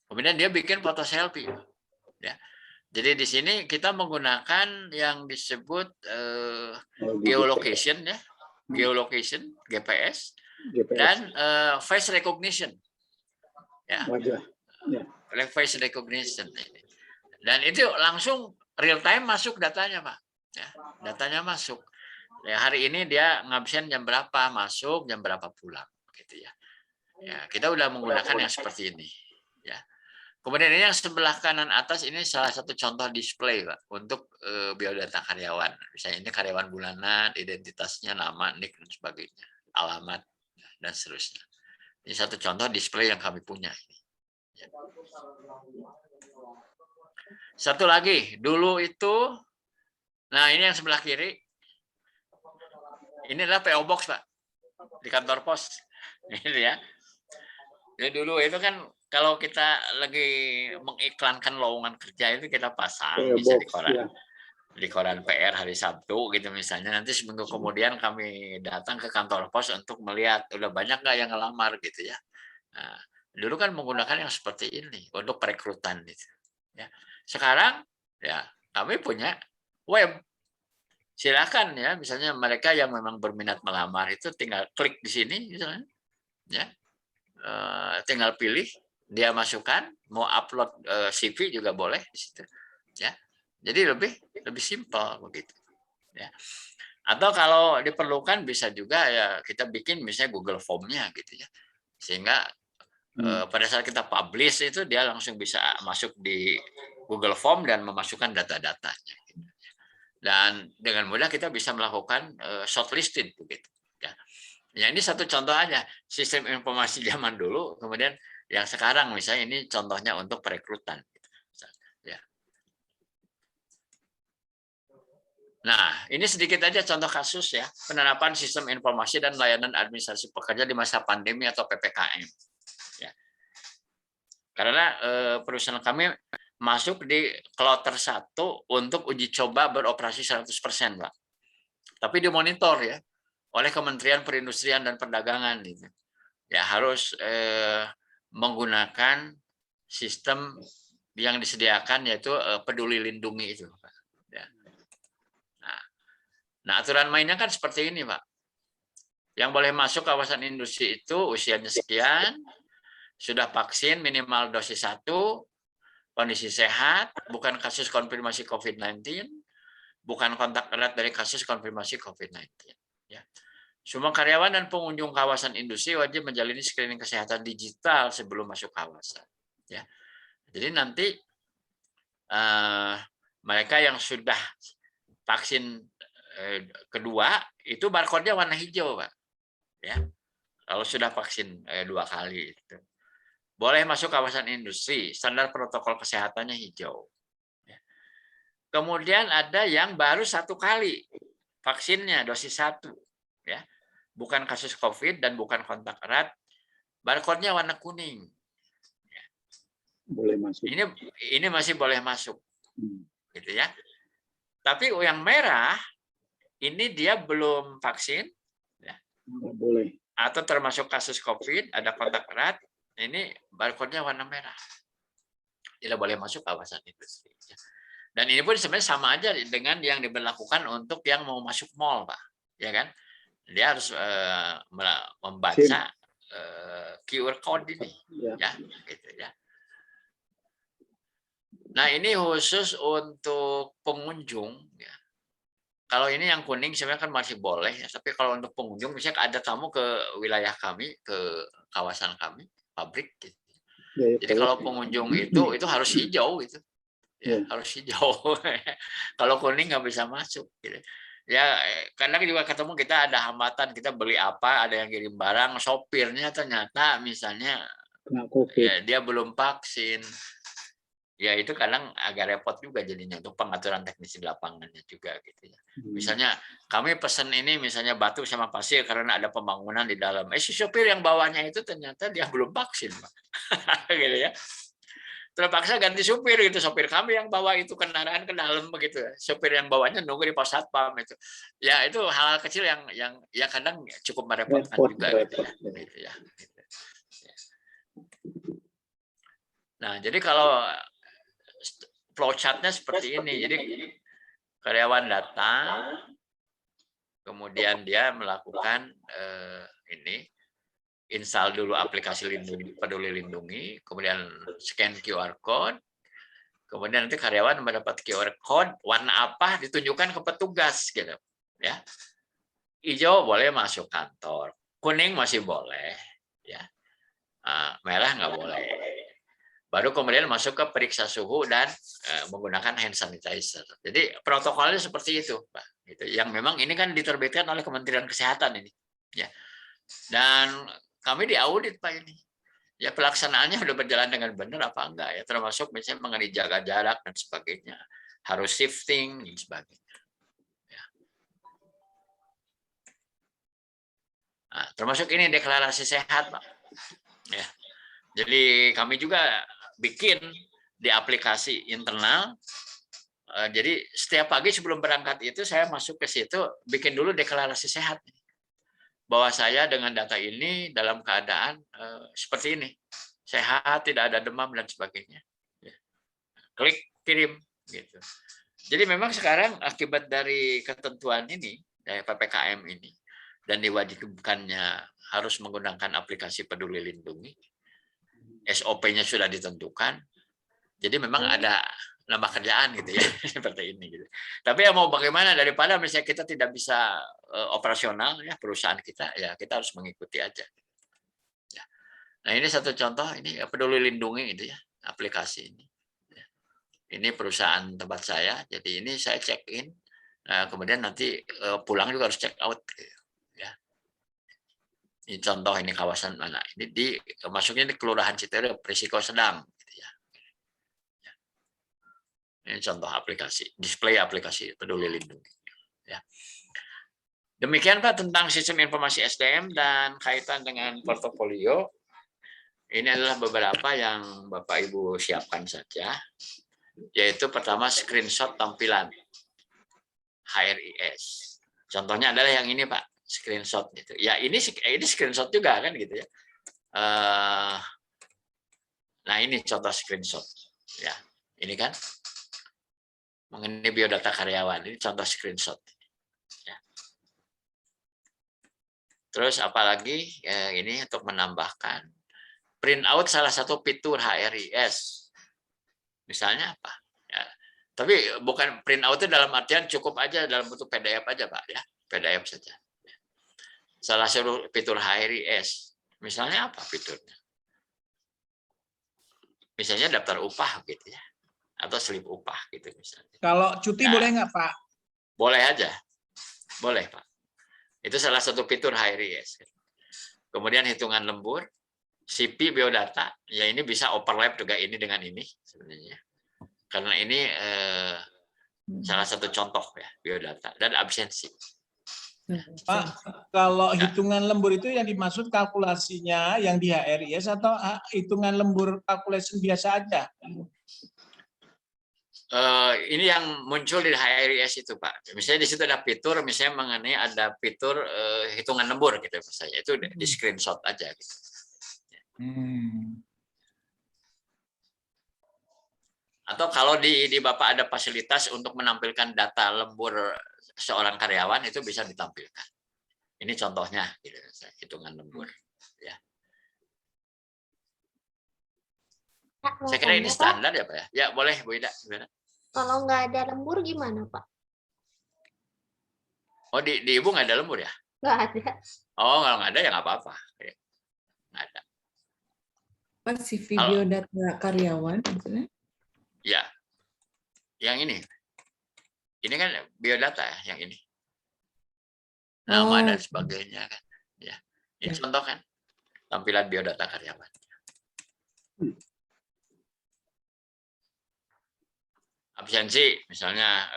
kemudian dia bikin foto selfie, ya. Jadi di sini kita menggunakan yang disebut geolocation, ya, geolocation GPS. Dan face recognition, ya, face recognition. Dan itu langsung real time masuk datanya, Pak. Ya, datanya masuk. Ya, hari ini dia ngabsen jam berapa masuk, jam berapa pulang, gitu ya. Ya, kita udah menggunakan yang seperti ini. Ya. Kemudian ini yang sebelah kanan atas ini salah satu contoh display, Pak, untuk biodata karyawan. Misalnya ini karyawan bulanan, identitasnya, nama, nik dan sebagainya, alamat dan seterusnya. Ini satu contoh display yang kami punya ini. Ya. Satu lagi, dulu itu Nah, ini yang sebelah kiri. Ini adalah PO Box, Pak. Di kantor pos. Ini ya. Jadi dulu itu kan kalau kita lagi mengiklankan lowongan kerja itu kita pasang PO bisa Box, ya. di koran PR hari Sabtu gitu misalnya. Nanti seminggu kemudian kami datang ke kantor pos untuk melihat udah banyak nggak yang ngelamar gitu ya. Nah, dulu kan menggunakan yang seperti ini untuk perekrutan gitu. Ya. Sekarang ya kami punya web. Silakan ya, misalnya mereka yang memang berminat melamar itu tinggal klik di sini misalnya, ya, tinggal pilih, dia masukkan, mau upload CV juga boleh di situ, ya. Jadi lebih simpel begitu, ya. Atau kalau diperlukan bisa juga ya kita bikin misalnya Google Form-nya gitu ya, sehingga pada saat kita publish itu dia langsung bisa masuk di Google Form dan memasukkan data-datanya. Dan dengan mudah kita bisa melakukan shortlisted begitu ya. Ya ini satu contoh aja sistem informasi zaman dulu, kemudian yang sekarang misalnya ini contohnya untuk perekrutan ya. Nah, ini sedikit aja contoh kasus ya, penerapan sistem informasi dan layanan administrasi pekerja di masa pandemi atau PPKM ya. Karena perusahaan kami masuk di kloter 1 untuk uji coba beroperasi 100%, Pak. Tapi dimonitor ya oleh Kementerian Perindustrian dan Perdagangan gitu. Ya harus menggunakan sistem yang disediakan yaitu Peduli Lindungi itu, Pak. Ya. Nah, aturan mainnya kan seperti ini, Pak. Yang boleh masuk kawasan industri itu usianya sekian, sudah vaksin minimal dosis 1, kondisi sehat, bukan kasus konfirmasi COVID-19, bukan kontak erat dari kasus konfirmasi COVID-19. Ya. Semua karyawan dan pengunjung kawasan industri wajib menjalani screening kesehatan digital sebelum masuk kawasan. Ya. Jadi nanti mereka yang sudah vaksin kedua itu barcode-nya warna hijau, Pak. Ya. Kalau sudah vaksin 2 kali itu. Boleh masuk kawasan industri, standar protokol kesehatannya hijau. Kemudian ada yang baru 1 kali vaksinnya dosis 1, ya, bukan kasus COVID dan bukan kontak erat, barcode-nya warna kuning. Boleh masuk. Ini masih boleh masuk, gitu ya. Tapi yang merah ini dia belum vaksin, ya, boleh. Atau termasuk kasus COVID, ada kontak erat. Ini barcode-nya warna merah. Tidak boleh masuk kawasan industri. Dan ini pun sebenarnya sama aja dengan yang diberlakukan untuk yang mau masuk mall, Pak. Ya kan? Dia harus membaca QR code ini. Ya, gitu ya. Nah, ini khusus untuk pengunjung. Ya. Kalau ini yang kuning sebenarnya kan masih boleh. Ya. Tapi kalau untuk pengunjung, misalnya ada tamu ke wilayah kami, ke kawasan kami, pabrik gitu. Jadi kalau pengunjung itu harus hijau gitu. Ya, harus hijau. Kalau kuning nggak bisa masuk gitu. Ya, kadang juga ketemu kita ada hambatan, kita beli apa, ada yang kirim barang, sopirnya ternyata misalnya ya, dia belum vaksin. Ya itu kadang agak repot juga jadinya untuk pengaturan teknis di lapangannya juga gitu ya. Misalnya kami pesen ini misalnya batu sama pasir karena ada pembangunan di dalam. Si sopir yang bawanya itu ternyata dia belum vaksin, Pak. Gitu ya. Terpaksa ganti supir gitu, sopir kami yang bawa itu kendaraan ke dalam begitu ya. Sopir yang bawanya nunggu di pos satpam itu. Ya itu hal-hal kecil yang ya kadang cukup merepotkan juga gitu ya. Gitu ya. Nah, jadi kalau flowchart-nya seperti ini. Jadi karyawan datang, kemudian dia melakukan ini, install dulu aplikasi Peduli Lindungi, kemudian scan QR code, kemudian nanti karyawan mendapat QR code warna apa ditunjukkan ke petugas gitu, ya. Hijau boleh masuk kantor, kuning masih boleh, ya. Merah nggak boleh. Baru kemudian masuk ke periksa suhu dan menggunakan hand sanitizer. Jadi protokolnya seperti itu, Pak. Gitu. Yang memang ini kan diterbitkan oleh Kementerian Kesehatan ini, ya. Dan kami diaudit, Pak ini. Ya pelaksanaannya sudah berjalan dengan benar apa enggak ya, termasuk misalnya mengenai jaga jarak dan sebagainya, harus shifting dan sebagainya. Termasuk ini deklarasi sehat, Pak. Ya. Jadi kami juga bikin di aplikasi internal. Jadi setiap pagi sebelum berangkat itu saya masuk ke situ, bikin dulu deklarasi sehat. Bahwa saya dengan data ini dalam keadaan seperti ini. Sehat, tidak ada demam dan sebagainya. Ya. Klik, kirim. Gitu. Jadi memang sekarang akibat dari ketentuan ini, dari PPKM ini, dan diwajibkannya harus menggunakan aplikasi Peduli Lindungi, SOP-nya sudah ditentukan, jadi memang ada nambah kerjaan gitu ya, seperti ini. Gitu. Tapi ya mau bagaimana, daripada misalnya kita tidak bisa operasional ya perusahaan kita, ya kita harus mengikuti aja. Ya. Nah ini satu contoh, ini Peduli Lindungi itu ya, aplikasi ini. Ya. Ini perusahaan tempat saya, jadi ini saya check in, kemudian nanti pulang juga harus check out. Gitu. Ini contoh, ini kawasan mana? Ini masuknya di Kelurahan Citeureup, risiko sedang. Gitu ya. Ini contoh aplikasi, display aplikasi Peduli Lindungi. Ya. Demikian Pak tentang sistem informasi SDM dan kaitan dengan portofolio. Ini adalah beberapa yang Bapak Ibu siapkan saja. Yaitu pertama screenshot tampilan HRIS. Contohnya adalah yang ini Pak. Screenshot gitu. Ya ini screenshot juga kan gitu ya. Nah ini contoh screenshot. Ya ini kan mengenai biodata karyawan. Ini contoh screenshot. Ya. Terus apalagi ini untuk menambahkan print out salah satu fitur HRIS. Misalnya apa? Ya. Tapi bukan print out itu dalam artian cukup aja dalam bentuk PDF aja Pak ya. PDF saja. Salah satu fitur HRIS. Misalnya apa fiturnya? Misalnya daftar upah gitu ya. Atau slip upah gitu misalnya. Kalau cuti boleh nggak Pak? Boleh aja. Boleh Pak. Itu salah satu fitur HRIS. Kemudian hitungan lembur, CP biodata, ya ini bisa overlap juga ini dengan ini sebenarnya. Karena ini salah satu contoh ya biodata dan absensi. Pak, kalau hitungan lembur itu yang dimaksud kalkulasinya yang di HRIS atau hitungan lembur kalkulasi biasa aja? Ini yang muncul di HRIS itu Pak. Misalnya di situ ada fitur, misalnya mengenai ada fitur hitungan lembur gitu misalnya. Itu di screenshot aja gitu. Atau kalau di Bapak ada fasilitas untuk menampilkan data lembur seorang karyawan itu bisa ditampilkan. Ini contohnya gitu, hitungan lembur ya. Saya kira ini standar ya Pak ya. Ya boleh Bu Ida. Kalau nggak ada lembur gimana Pak? Oh di Ibu nggak ada lembur ya? Nggak ada. Oh kalau nggak ada ya nggak apa-apa. Nggak ada. Pak, si video data karyawan maksudnya? Ya, yang ini. Ini kan biodata ya, yang ini. Nama dan sebagainya kan. Ya, ini contoh kan tampilan biodata karyawan. Absensi, misalnya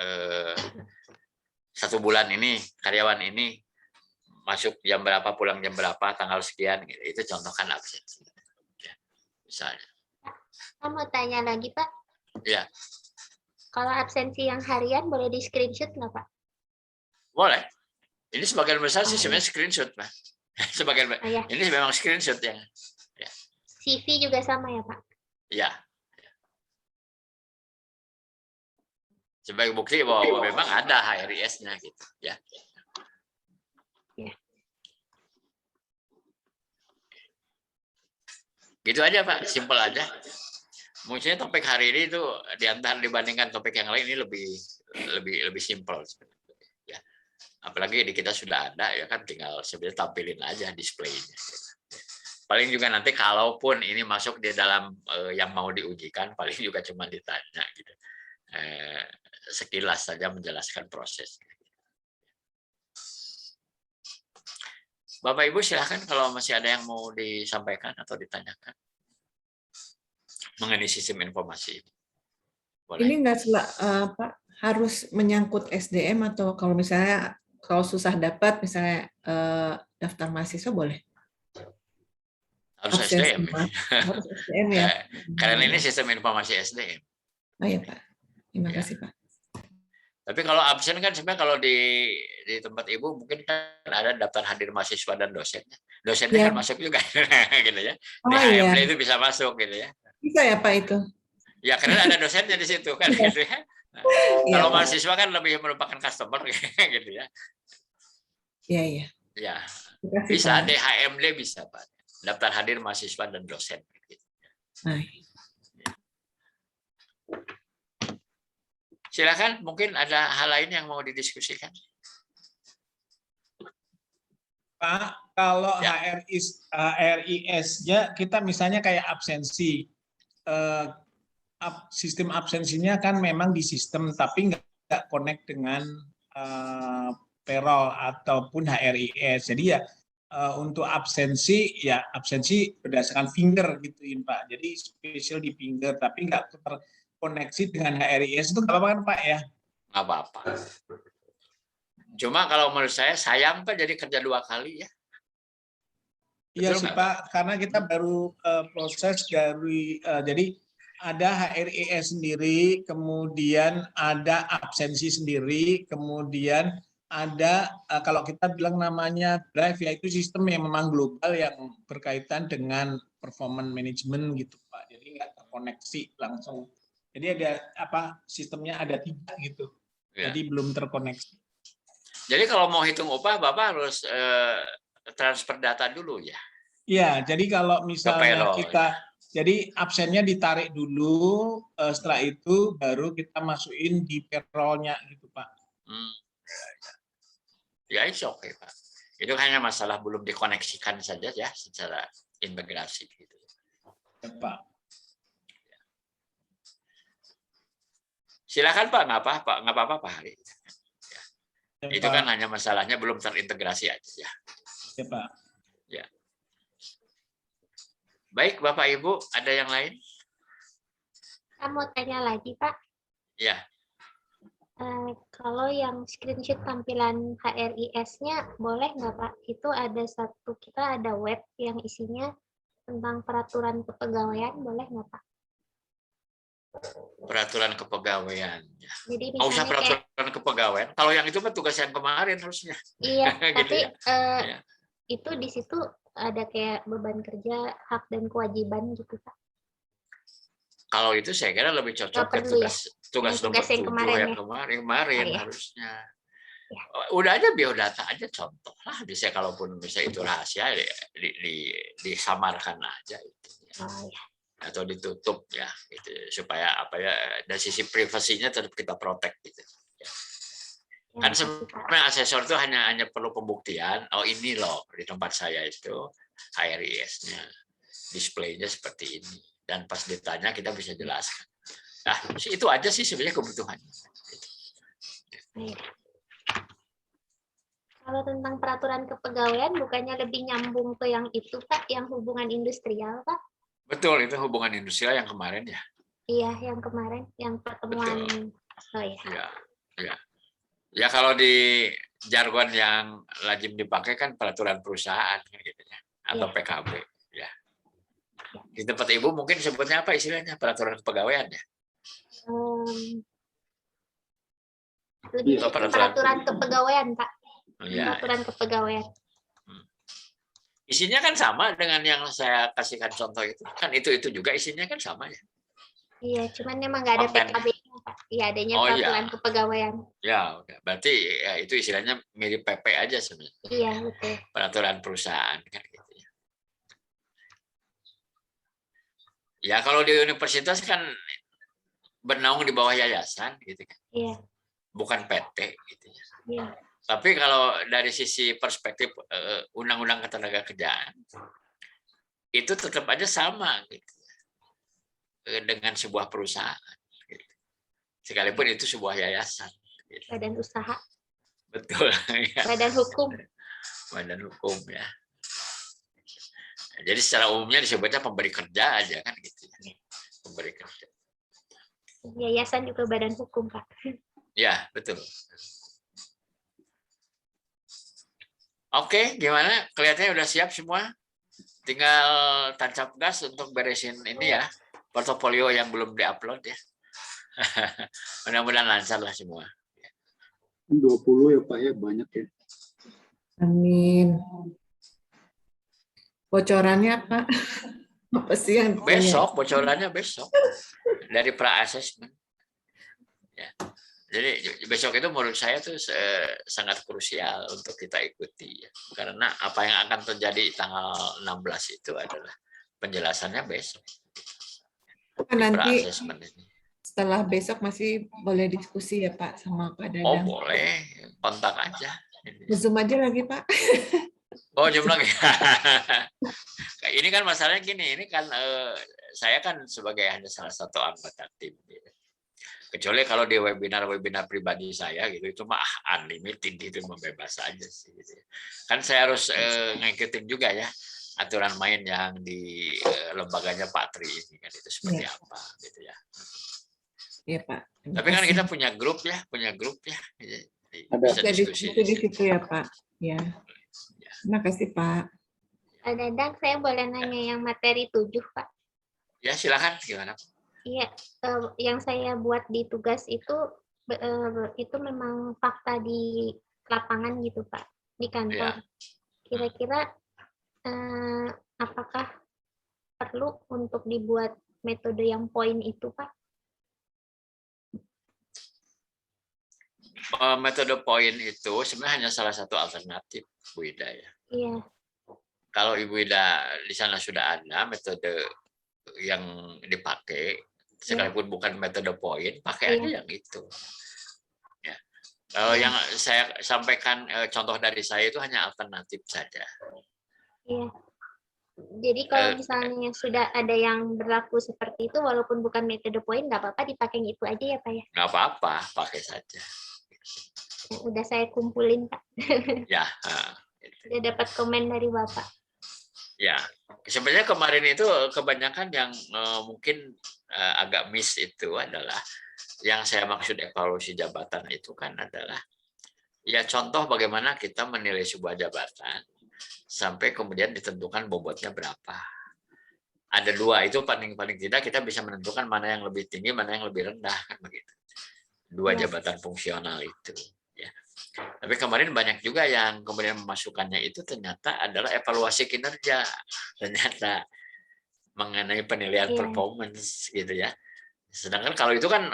1 bulan ini karyawan ini masuk jam berapa, pulang jam berapa, tanggal sekian, gitu. Itu contohkan absensi. Ya, misalnya. Saya mau tanya lagi Pak. Ya. Kalau absensi yang harian boleh di screenshot nggak Pak? Boleh. Ini sebagian besar sih sebenarnya screenshot, Pak. Sebagian ya. Ini memang screenshot yang. Ya. CV juga sama ya Pak? Ya. Sebagai bukti bahwa memang ada HRIS-nya gitu, ya. Gitu aja Pak, simpel aja. Maksudnya topik hari ini itu diantara dibandingkan topik yang lain ini lebih simpel ya. Apalagi di kita sudah ada ya kan, tinggal sebenarnya tampilin aja displaynya. Paling juga nanti kalaupun ini masuk di dalam yang mau diujikan, paling juga cuma ditanya gitu. Sekilas saja menjelaskan proses. Bapak Ibu silahkan kalau masih ada yang mau disampaikan atau ditanyakan mengenai sistem informasi. Boleh. Ini nggak Pak, harus menyangkut SDM atau kalau misalnya kalau susah dapat misalnya daftar mahasiswa boleh? Harus Absensi, SDM. Pak. Harus SDM ya. Karena ini sistem informasi SDM. Oh ya Pak. Terima Ya. kasih Pak. Tapi kalau absen kan sebenarnya kalau di tempat Ibu mungkin kan ada daftar hadir mahasiswa dan dosennya. Dosennya Ya. kan masuk juga gitu ya. Oh, Di HMD iya. itu bisa masuk gitu ya. Bisa ya Pak itu? Ya karena ada dosennya di situ kan Iya. gitu ya. Nah, Iya, kalau Pak. mahasiswa kan lebih merupakan customer gitu ya. Iya, iya. Ya. Terima kasih, Bisa Pak. di HMD bisa Pak. Daftar hadir mahasiswa dan dosen gitu. Baik. Silakan, mungkin ada hal lain yang mau didiskusikan. Pak, kalau Ya. HRIS-nya kita misalnya kayak absensi, sistem absensinya kan memang di sistem tapi nggak connect dengan payroll ataupun HRIS. Jadi ya untuk absensi ya absensi berdasarkan finger gituin Pak. Jadi spesial di finger tapi nggak terkoneksi dengan HRIS itu nggak apa-apa kan Pak ya? Nggak apa-apa. Cuma kalau menurut saya sayang Pak jadi kerja 2 kali ya. Iya Betul sih nggak, Pak, karena kita baru proses dari jadi ada HRIS sendiri, kemudian ada absensi sendiri, kemudian ada kalau kita bilang namanya drive, yaitu sistem yang memang global yang berkaitan dengan performance management gitu Pak. Jadi nggak terkoneksi langsung. Jadi ada sistemnya ada 3 gitu. Ya. Jadi belum terkoneksi. Jadi kalau mau hitung upah Bapak harus transfer data dulu ya. Iya, jadi kalau misalnya payroll, kita jadi absennya ditarik dulu, setelah itu baru kita masukin di payroll-nya gitu Pak. Ya itu oke Pak. Itu hanya masalah belum dikoneksikan saja ya secara integrasi gitu. Ya, Pak. Silakan Pak, nggak apa-apa Pak Hari. Ya, Itu Pak. kan hanya masalahnya belum terintegrasi aja ya. Ya Pak. Ya. Baik Bapak Ibu, ada yang lain? Saya mau tanya lagi Pak. Ya. Kalau yang screenshot tampilan HRIS-nya boleh nggak Pak? Itu kita ada web yang isinya tentang peraturan kepegawaian, boleh nggak Pak? Peraturan kepegawaian. Jadi Nggak usah misalnya peraturan kepegawaian. Kalau yang itu kan tugas yang kemarin harusnya. iya, Gitu tapi ya. Iya. itu di situ ada kayak beban kerja, hak dan kewajiban gitu Pak. Kalau itu saya kira lebih cocok Nggak ke perlu ya? tugas Yang nomor tugas yang 7 kemarin yang ya? kemarin Oh, iya. harusnya. Ya. Udah aja biodata aja contoh lah. Bisa kalaupun bisa itu rahasia disamarkan aja itu. Oh, ya. Atau ditutup ya gitu supaya dari sisi privasinya tetap kita protect gitu. Ya. Kan sebenarnya asesor itu hanya perlu pembuktian. Oh ini loh di tempat saya itu HRIS-nya displaynya seperti ini dan pas ditanya kita bisa jelaskan. Nah itu aja sih sebenarnya kebutuhannya. Baik. Kalau tentang peraturan kepegawaian bukannya lebih nyambung ke yang itu Pak, yang hubungan industrial Pak? Betul, itu hubungan industrial yang kemarin ya. Iya, yang kemarin, yang pertemuan. Betul. Oh ya. Ya. Ya kalau di jargon yang lazim dipakai kan peraturan perusahaan gitu ya, atau Ya. PKB ya. Di tempat Ibu mungkin sebutnya apa istilahnya? Peraturan kepegawaian ya? Lebih Atau peraturan kepegawaian Pak. Ya. Peraturan kepegawaian. Isinya kan sama dengan yang saya kasihkan contoh itu. Kan itu juga isinya kan sama ya. Iya, cuman emang nggak ada Konten. PKB-nya Pak. Iya, adanya Oh, iya. peraturan kepegawaian. Ya, udah. Berarti ya, itu istilahnya mirip PP aja sebenarnya. Iya, betul. Peraturan perusahaan kan gitu ya. Ya kalau di universitas kan bernaung di bawah yayasan gitu kan. Iya. Bukan PT gitu ya. Iya. Tapi kalau dari sisi perspektif Undang-Undang Ketenagakerjaan itu tetap aja sama gitu dengan sebuah perusahaan. Gitu. Sekalipun itu sebuah yayasan. Gitu. Badan usaha, Betul. Ya. badan hukum. Badan hukum ya. Jadi secara umumnya disebutnya pemberi kerja aja kan gitu. Ya. Pemberi kerja. Yayasan juga badan hukum Pak. Ya betul. Oke, gimana? Kelihatannya udah siap semua. Tinggal tancap gas untuk beresin ini ya, portofolio yang belum diupload ya. Mudah-mudahan lancar lah semua. 20 ya Pak ya, banyak ya. Amin. Bocorannya Pak? Apa sih yang Besok, bocorannya besok. Dari pra-assessment. Ya. Jadi besok itu menurut saya tuh sangat krusial untuk kita ikuti. Ya. Karena apa yang akan terjadi tanggal 16 itu adalah penjelasannya besok. nanti Pra-assessment ini. setelah besok masih boleh diskusi ya Pak sama Pak Oh Dadang? boleh, kontak aja. Zoom aja lagi Pak. Oh jumlah. Ini kan masalahnya gini, ini kan saya kan sebagai hanya salah satu anggota tim. Gitu. Kecuali kalau di webinar pribadi saya gitu, itu mah unlimited gitu, bebas aja sih. Gitu. Kan saya harus ngikutin juga ya aturan main yang di lembaganya Pak Tri ini kan itu seperti apa gitu ya. Iya Pak. Tapi kan kita punya grup ya. Jadi, bisa diskusi di situ ya Pak. Ya. Terima kasih Pak. Pak Dadang, saya boleh nanya yang materi 7, Pak? Ya silakan, gimana? Iya, yang saya buat di tugas itu memang fakta di lapangan gitu Pak, di kantor. Kira-kira apakah perlu untuk dibuat metode yang poin itu Pak? Metode poin itu sebenarnya hanya salah satu alternatif, Bu Ida ya. Iya. Kalau Ibu Ida di sana sudah ada metode yang dipakai, sekalipun bukan metode poin, pakai aja yang itu. Ya. Yang saya sampaikan contoh dari saya itu hanya alternatif saja. Iya. Jadi kalau misalnya sudah ada yang berlaku seperti itu, walaupun bukan metode poin, nggak apa-apa dipakai itu aja ya Pak ya? Nggak apa-apa, pakai saja. Udah saya kumpulin Pak. Ya. Sudah dapat komen dari Bapak. Ya, sebenarnya kemarin itu kebanyakan yang mungkin agak miss itu adalah yang saya maksud evaluasi jabatan itu kan adalah ya contoh bagaimana kita menilai sebuah jabatan sampai kemudian ditentukan bobotnya berapa. Ada dua itu paling tidak kita bisa menentukan mana yang lebih tinggi, mana yang lebih rendah kan begitu. Dua jabatan fungsional itu. Ya. Tapi kemarin banyak juga yang kemudian memasukkannya itu ternyata adalah evaluasi kinerja, ternyata mengenai penilaian performance gitu ya. Sedangkan kalau itu kan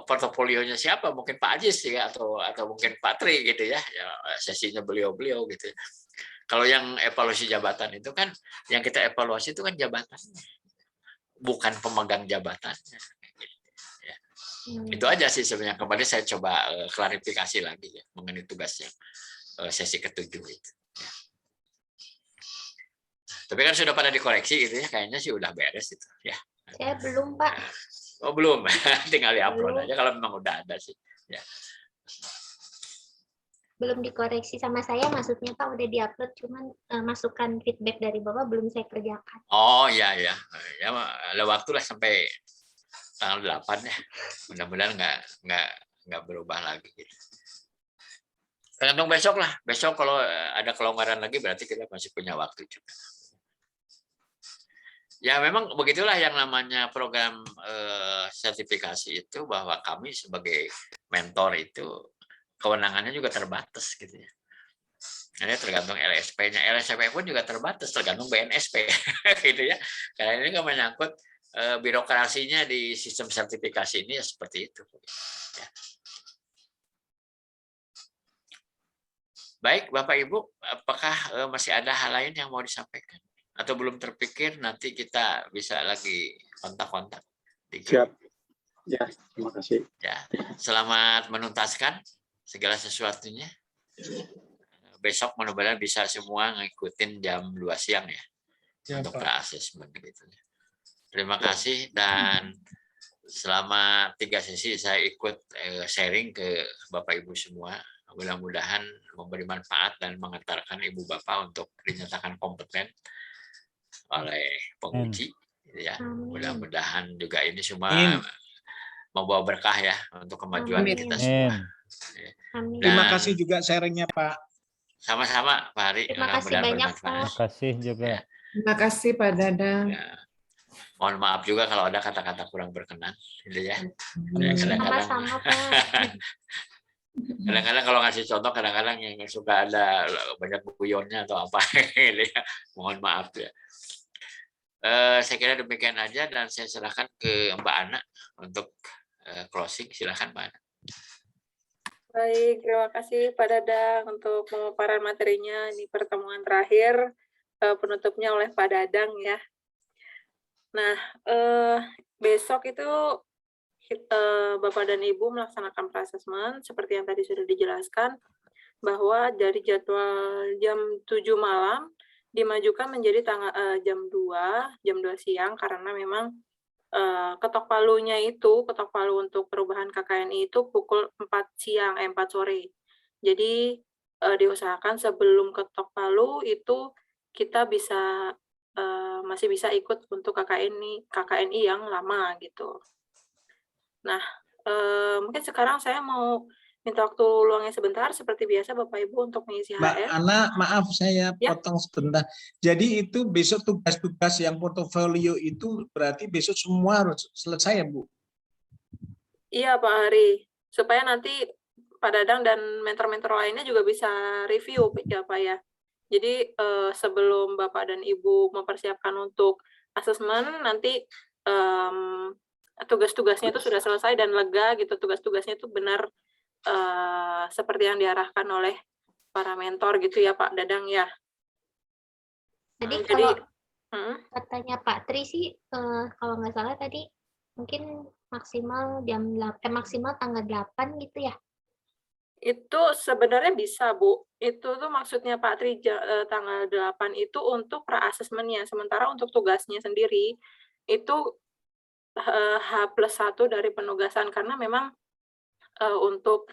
portofolionya siapa? Mungkin Pak Ajis ya atau mungkin Pak Tri gitu ya. Ya sesinya beliau gitu. Kalau yang evaluasi jabatan itu kan yang kita evaluasi itu kan jabatannya, bukan pemegang jabatannya. Ya. Itu aja sih sebenarnya. Kemarin saya coba klarifikasi lagi ya mengenai tugas yang sesi ke-7 itu. Ya. Tapi kan sudah pada dikoreksi gitu ya, kayaknya sih udah beres itu. Ya. Saya belum Pak. Oh belum, tinggal diupload aja kalau memang udah ada sih. Ya. Belum dikoreksi sama saya, maksudnya Pak udah diupload, cuman masukan feedback dari Bapak belum saya kerjakan. Oh ya, ada waktu lah sampai tanggal 8 ya. Mudah-mudahan nggak berubah lagi. Gitu. Tergantung besok lah. Besok kalau ada kelonggaran lagi berarti kita masih punya waktu juga. Ya memang begitulah yang namanya program sertifikasi itu, bahwa kami sebagai mentor itu kewenangannya juga terbatas gitu ya. Ini tergantung LSP-nya. LSP pun juga terbatas tergantung BNSP gitu ya. Karena ini kan menyangkut birokrasinya di sistem sertifikasi ini ya seperti itu. Ya. Baik Bapak Ibu, apakah masih ada hal lain yang mau disampaikan? Atau belum terpikir, nanti kita bisa lagi kontak-kontak. Siap. Ya, terima kasih. Ya, selamat menuntaskan segala sesuatunya. Besok mudah-mudahan bisa semua ngikutin jam 2 siang ya, untuk pra-assessment gitu. Terima kasih dan selama 3 sesi saya ikut sharing ke Bapak Ibu semua. Mudah-mudahan memberi manfaat dan mengantarkan Ibu Bapak untuk dinyatakan kompeten oleh penguji. Ya, mudah-mudahan juga ini semua membawa berkah ya untuk kemajuan kita semua. Terima kasih juga sharingnya Pak Sama-sama Pak Hari. Terima kasih Mudah-mudahan banyak, bermanfaat. Terima kasih juga. Ya. Terima kasih Pak Dadang. Ya. Mohon maaf juga kalau ada kata-kata kurang berkenan, gitu ya. Ya, kadang-kadang Sama-sama, Pak. kadang-kadang kalau ngasih contoh, kadang-kadang yang suka ada banyak guyonnya atau apa, gitu ya. Mohon maaf ya. Saya kira demikian aja dan saya serahkan ke Mbak Ana untuk closing. Silakan Mbak Ana. Baik, terima kasih Pak Dadang untuk pemaparan materinya. Ini pertemuan terakhir, penutupnya oleh Pak Dadang ya. Nah, besok itu Bapak dan Ibu melaksanakan pra-asesmen seperti yang tadi sudah dijelaskan, bahwa dari jadwal jam 7 malam dimajukan menjadi jam 2 siang karena memang ketok palunya itu, ketok palu untuk perubahan KKNI itu pukul 4 sore. Jadi diusahakan sebelum ketok palu itu kita bisa masih bisa ikut untuk KKNI yang lama gitu. Nah, mungkin sekarang saya mau minta waktu luangnya sebentar seperti biasa Bapak Ibu untuk mengisi Mbak HR. Ana, maaf saya Ya. potong sebentar. Jadi itu besok tugas-tugas yang portofolio itu berarti besok semua harus selesai ya Bu? Iya Pak Hari, supaya nanti Pak Dadang dan mentor-mentor lainnya juga bisa review ya Pak ya. Jadi sebelum Bapak dan Ibu mempersiapkan untuk asesmen, nanti tugas-tugasnya itu sudah selesai dan lega gitu, tugas-tugasnya itu benar seperti yang diarahkan oleh para mentor gitu ya Pak Dadang ya. Tadi Jadi kalau katanya Pak Tri sih, kalau nggak salah tadi mungkin maksimal maksimal tanggal 8 gitu ya? itu sebenarnya bisa Bu. Itu tuh maksudnya Pak Tri tanggal 8 itu untuk pra-asesmennya. Sementara untuk tugasnya sendiri itu H+1 dari penugasan karena memang untuk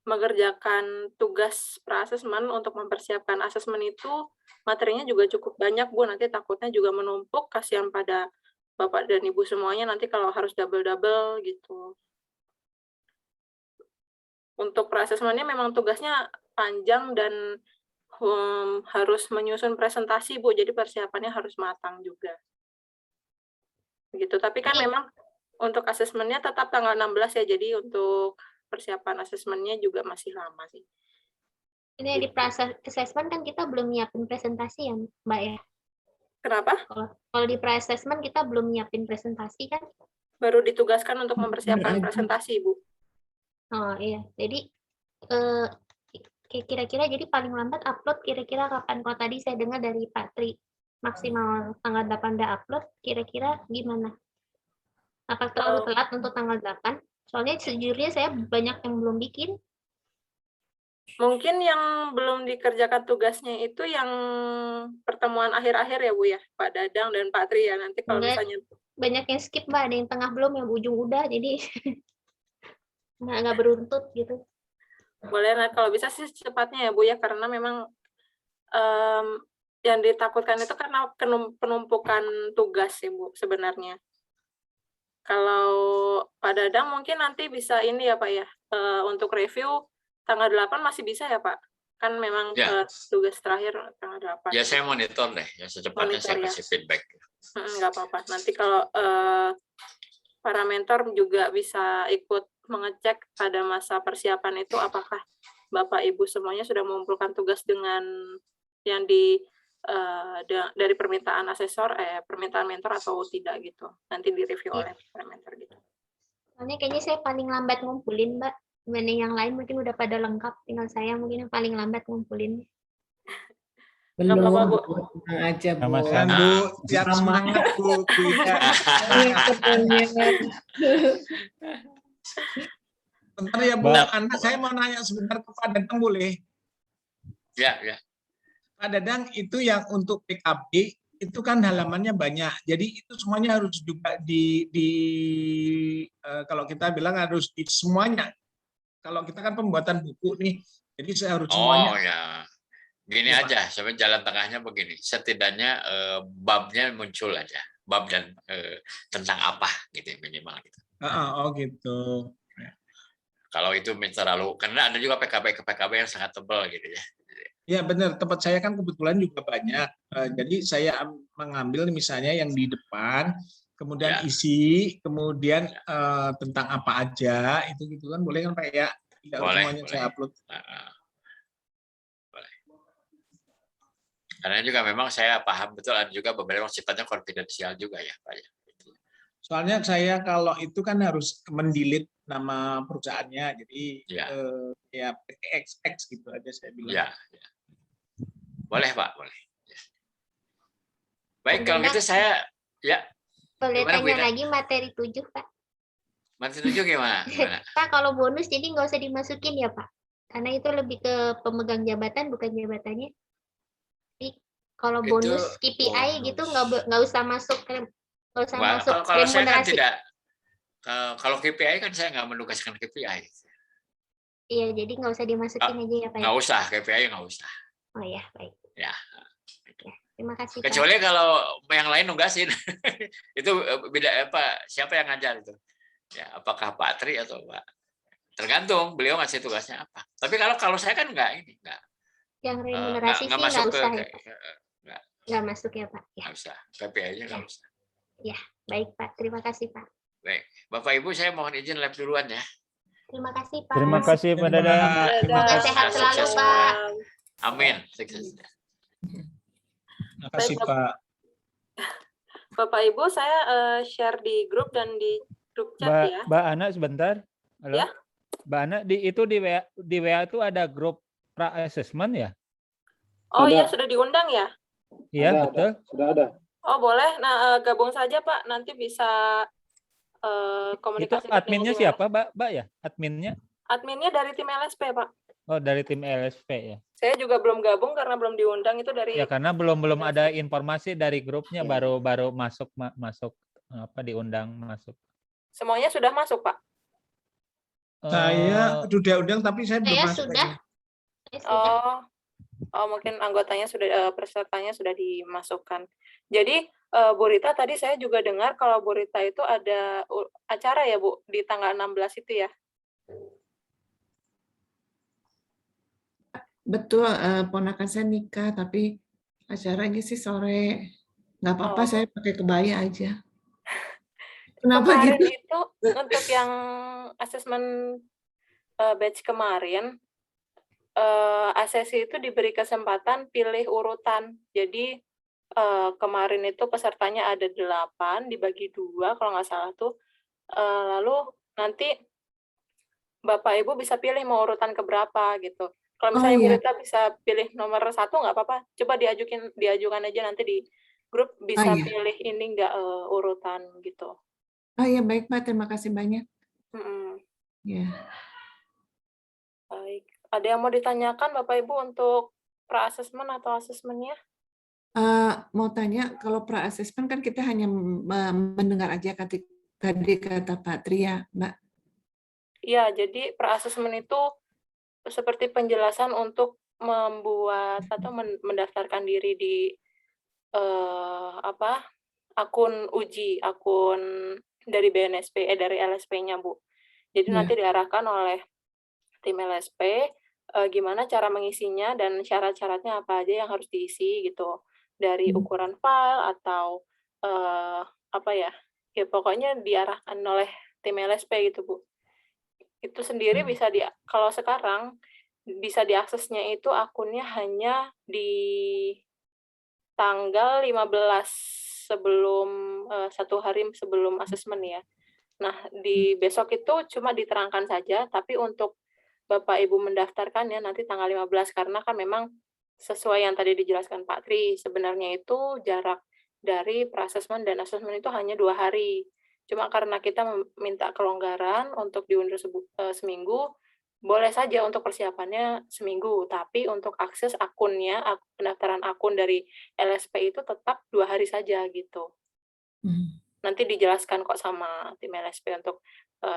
mengerjakan tugas pra-asesmen untuk mempersiapkan asesmen itu materinya juga cukup banyak Bu, nanti takutnya juga menumpuk, kasihan pada Bapak dan Ibu semuanya nanti kalau harus double-double gitu. Untuk pra-asesmennya memang tugasnya panjang dan harus menyusun presentasi Bu, jadi persiapannya harus matang juga. Begitu, tapi kan memang untuk asesmennya tetap tanggal 16 ya, jadi untuk persiapan asesmennya juga masih lama sih. Ini di pra-assessment kan kita belum nyiapin presentasi ya Mbak ya? Kenapa? Kalau di pra-assessment kita belum nyiapin presentasi kan? Baru ditugaskan untuk mempersiapkan presentasi Bu. Oh iya, jadi kira-kira jadi paling lambat upload kira-kira kapan? Kalau tadi saya dengar dari Pak Tri maksimal tanggal 8 udah upload, kira-kira gimana? Apa terlalu telat untuk tanggal 8? Soalnya sejujurnya saya banyak yang belum bikin. Mungkin yang belum dikerjakan tugasnya itu yang pertemuan akhir-akhir ya Bu ya, Pak Dadang dan Pak Tri ya. Nanti kalau misalnya banyak yang skip Mbak, ada yang tengah belum, yang ujung udah, jadi nggak beruntut gitu. Boleh, nah kalau bisa sih secepatnya ya Bu ya, karena memang yang ditakutkan itu karena penumpukan tugas ya Bu sebenarnya. Kalau Pak Dadang mungkin nanti bisa ini ya Pak ya, untuk review tanggal 8 masih bisa ya Pak? Kan memang ya. Tugas terakhir tanggal 8. Ya saya monitor deh, ya secepatnya Monitor, saya ya. kasih feedback. Nggak apa-apa, nanti kalau para mentor juga bisa ikut mengecek pada masa persiapan itu apakah Bapak Ibu semuanya sudah mengumpulkan tugas dengan yang dari permintaan asesor, permintaan mentor atau tidak gitu. Nanti direview oleh para mentor gitu. Soalnya kayaknya saya paling lambat ngumpulin Mbak. Dibanding yang lain mungkin udah pada lengkap, tinggal saya mungkin yang paling lambat ngumpulin. Belum, apa-apa, Bu. tenang aja Bu. Sama-sama. Bu, siap semangat Bu. Bentar ya Bu, Anda saya mau nanya sebentar ke Pak Dadang boleh? Ya, ya. Pak Dadang itu yang untuk PKB itu kan halamannya banyak, jadi itu semuanya harus juga kalau kita bilang harus di semuanya. Kalau kita kan pembuatan buku nih, jadi saya harus semuanya. Oh ya, gini ya, aja, sampai jalan tengahnya begini. Setidaknya babnya muncul aja, bab dan tentang apa gitu minimal gitu. Oh gitu. Kalau itu terlalu, karena ada juga PKB yang sangat tebal gitu ya. Ya benar, tempat saya kan kebetulan juga banyak. Jadi saya mengambil misalnya yang di depan, kemudian Ya. isi, kemudian tentang apa aja, itu gitu kan boleh kan Pak ya? Tidak Boleh, semuanya saya upload. Boleh. Karena juga memang saya paham betul ada juga beberapa sifatnya konfidensial juga ya Pak ya. Soalnya saya kalau itu kan harus mendelete nama perusahaannya, jadi ya PTXX gitu aja saya bilang. Ya. Boleh Pak, boleh. Baik, Pak kalau Ganda, gitu saya ya. boleh Gimana, Bu tanya Ida? lagi materi 7, Pak? Materi 7 gimana? Pak, kalau bonus jadi nggak usah dimasukin ya, Pak? Karena itu lebih ke pemegang jabatan, bukan jabatannya. Jadi kalau Itu bonus KPI gitu nggak usah masuk ke kalau saya kan tidak, kalau KPI kan saya nggak menugaskan KPI. Iya, jadi nggak usah dimasukin aja ya Pak. Nggak usah, KPI nggak usah. Oh ya, baik. Ya. Terima kasih. Kecuali Pak. kalau yang lain nugasin, itu beda apa? Siapa yang ngajar itu? Ya, apakah Pak Tri atau Pak? Tergantung beliau ngasih tugasnya apa. Tapi kalau saya kan nggak. Yang remunerasi sih nggak usah ya Pak. Nggak masuk ya Pak. Ya. Nggak usah, KPI-nya nggak usah. Ya, baik Pak. Terima kasih Pak. Baik, Bapak Ibu saya mohon izin live duluan ya. Terima kasih Pak. Terima kasih Pak Dadang. Semoga sehat selalu Pak. Amin. Sukses. Terima kasih Pak. Bapak Ibu, saya share di grup dan di grup chat ya. Mbak Ana sebentar. Halo. Ya. Mbak Ana di WA itu ada grup pra assessment ya? Oh iya, sudah diundang ya? Iya, betul. Sudah ada. Oh boleh. Nah gabung saja Pak, nanti bisa komunikasi. Itu adminnya siapa Mbak ya? Adminnya? Adminnya dari tim LSP Pak. Oh dari tim LSP ya. Saya juga belum gabung karena belum diundang, itu dari. Ya karena belum ada informasi dari grupnya, baru masuk apa diundang masuk. Semuanya sudah masuk Pak? Saya sudah undang tapi saya belum masuk. Oh mungkin anggotanya sudah, pesertanya sudah dimasukkan. Jadi Bu Rita, tadi saya juga dengar kalau Bu Rita itu ada acara ya Bu di tanggal 16 itu ya? Betul, ponakan saya nikah, tapi acaranya sih sore. Nggak apa-apa, saya pakai kebaya aja. Kenapa kemarin gitu? Itu untuk yang asesmen batch kemarin, asesi itu diberi kesempatan pilih urutan. Jadi kemarin itu pesertanya ada 8, dibagi 2 kalau nggak salah tuh. Lalu nanti Bapak Ibu bisa pilih mau urutan keberapa gitu. Kalau misalnya Bu Rita bisa pilih nomor 1 nggak apa-apa. Coba diajukan aja nanti di grup bisa pilih ini nggak urutan gitu. Oh ya baik Pak, terima kasih banyak. Ya. Baik. Ada yang mau ditanyakan Bapak Ibu untuk pra-assessment atau asesmennya? Mau tanya, kalau pra-assessment kan kita hanya mendengar aja tadi kata Pak Tria, Mbak. Iya, jadi pra-assessment itu seperti penjelasan untuk membuat atau mendaftarkan diri di akun uji, akun dari BNSP, dari LSP-nya Bu. Jadi nanti diarahkan oleh tim LSP gimana cara mengisinya dan syarat-syaratnya apa aja yang harus diisi gitu, dari ukuran file atau ya pokoknya diarahkan oleh tim LSP gitu Bu. Itu sendiri bisa kalau sekarang bisa diaksesnya itu akunnya hanya di tanggal 15 sebelum 1 hari sebelum asesmen ya. Nah, di besok itu cuma diterangkan saja, tapi untuk Bapak Ibu mendaftarkannya nanti tanggal 15 karena kan memang sesuai yang tadi dijelaskan Pak Tri, sebenarnya itu jarak dari pra-assessment dan asesmen itu hanya 2 hari. Cuma karena kita minta kelonggaran untuk diundur seminggu, boleh saja untuk persiapannya seminggu, tapi untuk akses akunnya, pendaftaran akun dari LSP itu tetap 2 hari saja gitu. Nanti dijelaskan kok sama tim LSP untuk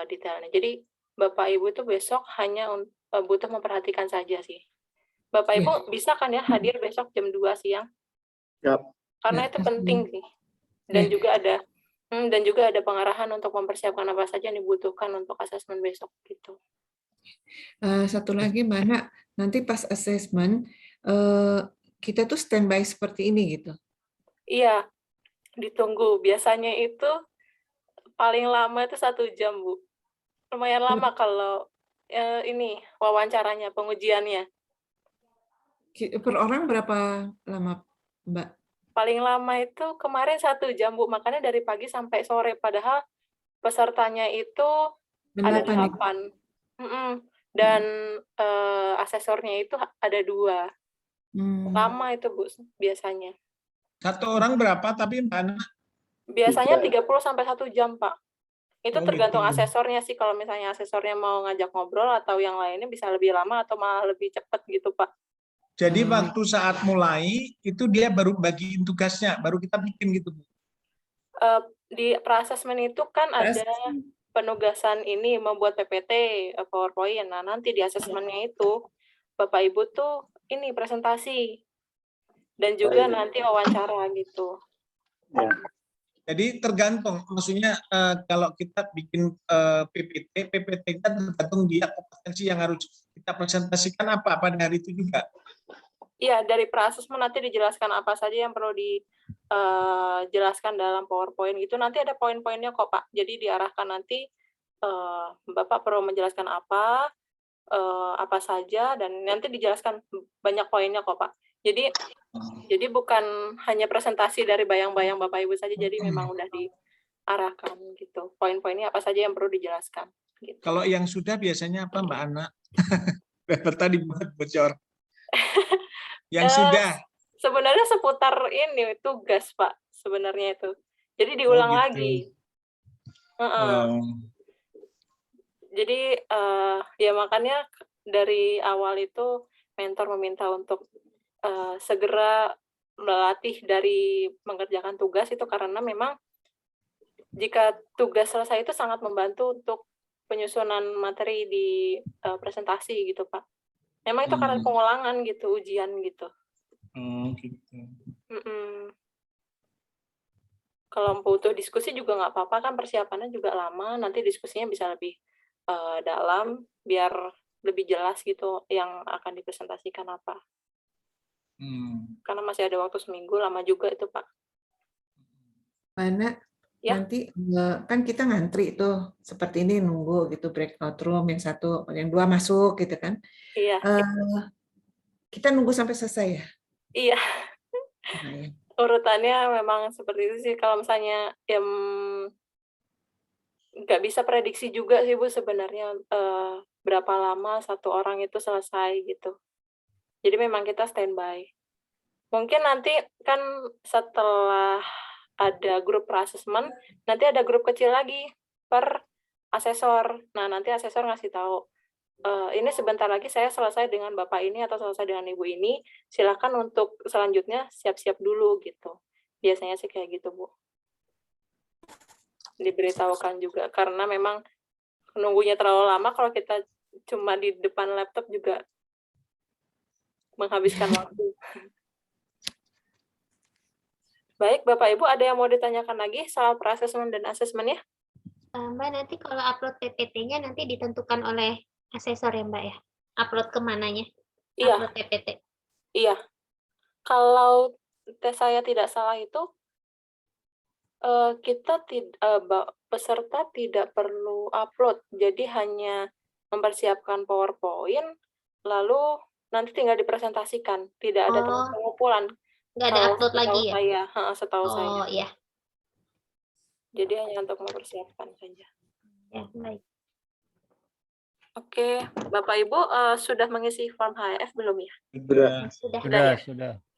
detailnya. Jadi Bapak Ibu itu besok hanya butuh memperhatikan saja sih. Bapak Ibu bisa kan ya hadir besok jam 2 siang? Yap. Karena itu penting sih. Dan juga ada pengarahan untuk mempersiapkan apa saja yang dibutuhkan untuk asesmen besok gitu. Satu lagi Mbak Ana, nanti pas assessment kita tuh standby seperti ini gitu. Iya, ditunggu. Biasanya itu paling lama itu 1 jam, Bu. Lumayan lama kalau ini wawancaranya, pengujiannya. Per orang berapa lama, Mbak? Paling lama itu kemarin 1 jam, Bu. Makanya dari pagi sampai sore. Padahal pesertanya itu ada 8. Dan asesornya itu ada 2. Lama itu, Bu, biasanya. 1 orang berapa tapi Mbak Ana? Biasanya 30 sampai 1 jam, Pak. Itu Oh, tergantung gitu. asesornya sih. Kalau misalnya asesornya mau ngajak ngobrol atau yang lainnya bisa lebih lama atau malah lebih cepat gitu, Pak. Jadi waktu saat mulai itu dia baru bagiin tugasnya, baru kita bikin gitu, Bu. Di pra-assessment itu kan ada penugasan ini membuat PPT, PowerPoint. Nah, nanti di asesmennya itu Bapak Ibu tuh ini presentasi dan juga nanti wawancara gitu. Jadi tergantung, maksudnya kalau kita bikin PPT kan tergantung dia kompetensi yang harus kita presentasikan apa pada hari itu juga. Iya, dari pra-assessment nanti dijelaskan apa saja yang perlu dijelaskan dalam PowerPoint gitu. Nanti ada poin-poinnya kok, Pak. Jadi diarahkan nanti Bapak perlu menjelaskan apa saja, dan nanti dijelaskan banyak poinnya kok, Pak. Jadi bukan hanya presentasi dari bayang-bayang Bapak Ibu saja, jadi memang udah diarahkan gitu. Poin-poinnya apa saja yang perlu dijelaskan. Gitu. Kalau yang sudah biasanya apa, Mbak Ana? Tadi buat bocor. Yang sudah. Sebenarnya seputar ini tugas, Pak. Sebenarnya itu. Jadi diulang gitu. lagi. Jadi ya makanya dari awal itu mentor meminta untuk segera melatih dari mengerjakan tugas itu karena memang jika tugas selesai itu sangat membantu untuk penyusunan materi di presentasi gitu, Pak. Memang itu karena pengulangan gitu, ujian gitu. Gitu. Kalau butuh diskusi juga nggak apa-apa, kan persiapannya juga lama, nanti diskusinya bisa lebih dalam, biar lebih jelas gitu yang akan dipresentasikan apa. Karena masih ada waktu seminggu, lama juga itu, Pak. Mana Ya. nanti kan kita ngantri tuh seperti ini nunggu gitu breakout room yang 1, yang 2 masuk gitu kan? Iya. Kita nunggu sampai selesai ya? Iya. Urutannya memang seperti itu sih. Kalau misalnya nggak bisa prediksi juga sih, Bu, sebenarnya berapa lama 1 orang itu selesai gitu. Jadi memang kita standby. Mungkin nanti kan setelah ada grup pra-assessment, nanti ada grup kecil lagi per asesor. Nah, nanti asesor ngasih tahu, ini sebentar lagi saya selesai dengan Bapak ini atau selesai dengan Ibu ini, silakan untuk selanjutnya siap-siap dulu gitu. Biasanya sih kayak gitu, Bu. Diberitahukan juga, karena memang nunggunya terlalu lama kalau kita cuma di depan laptop juga menghabiskan waktu. Baik, Bapak Ibu, ada yang mau ditanyakan lagi soal pra-assessment dan asesmennya? Mbak, nanti kalau upload PPT-nya nanti ditentukan oleh asesor ya, Mbak ya? Upload kemananya? Iya. Upload PPT. Iya. Kalau saya tidak salah itu, peserta tidak perlu upload, jadi hanya mempersiapkan PowerPoint, lalu nanti tinggal dipresentasikan, tidak ada pengumpulan. Nggak ada upload lagi ya? Setahu saya. Oh iya. Jadi hanya untuk mempersiapkan saja. Ya, baik. Oke, Bapak Ibu sudah mengisi form HF belum ya? Sudah.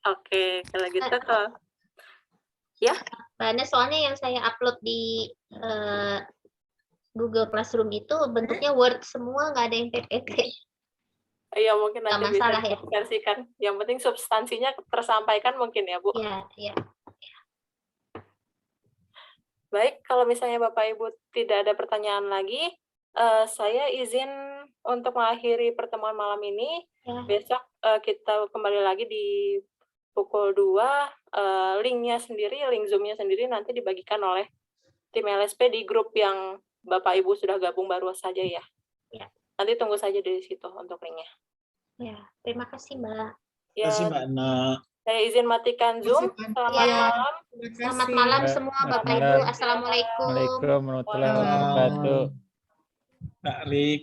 Oke, kalau gitu ya. Karena soalnya yang saya upload di Google Classroom itu bentuknya Word semua, nggak ada yang PPT. Iya, mungkin nanti bisa masalah ya. diversikan. Yang penting substansinya tersampaikan mungkin ya, Bu. Iya. Baik, kalau misalnya Bapak Ibu tidak ada pertanyaan lagi, saya izin untuk mengakhiri pertemuan malam ini. Ya. Besok kita kembali lagi di pukul 2. Link-nya sendiri, link Zoom-nya sendiri nanti dibagikan oleh tim LSP di grup yang Bapak Ibu sudah gabung baru saja ya. Nanti tunggu saja dari situ untuk link-nya. Ya, terima kasih, Mbak. Terima kasih Mbak Ana. Saya izin matikan Zoom. Selamat Iya. malam. Selamat malam semua Bapak Ibu. Assalamualaikum. Waalaikumsalam warahmatullahi wabarakatuh. Mbak Rik.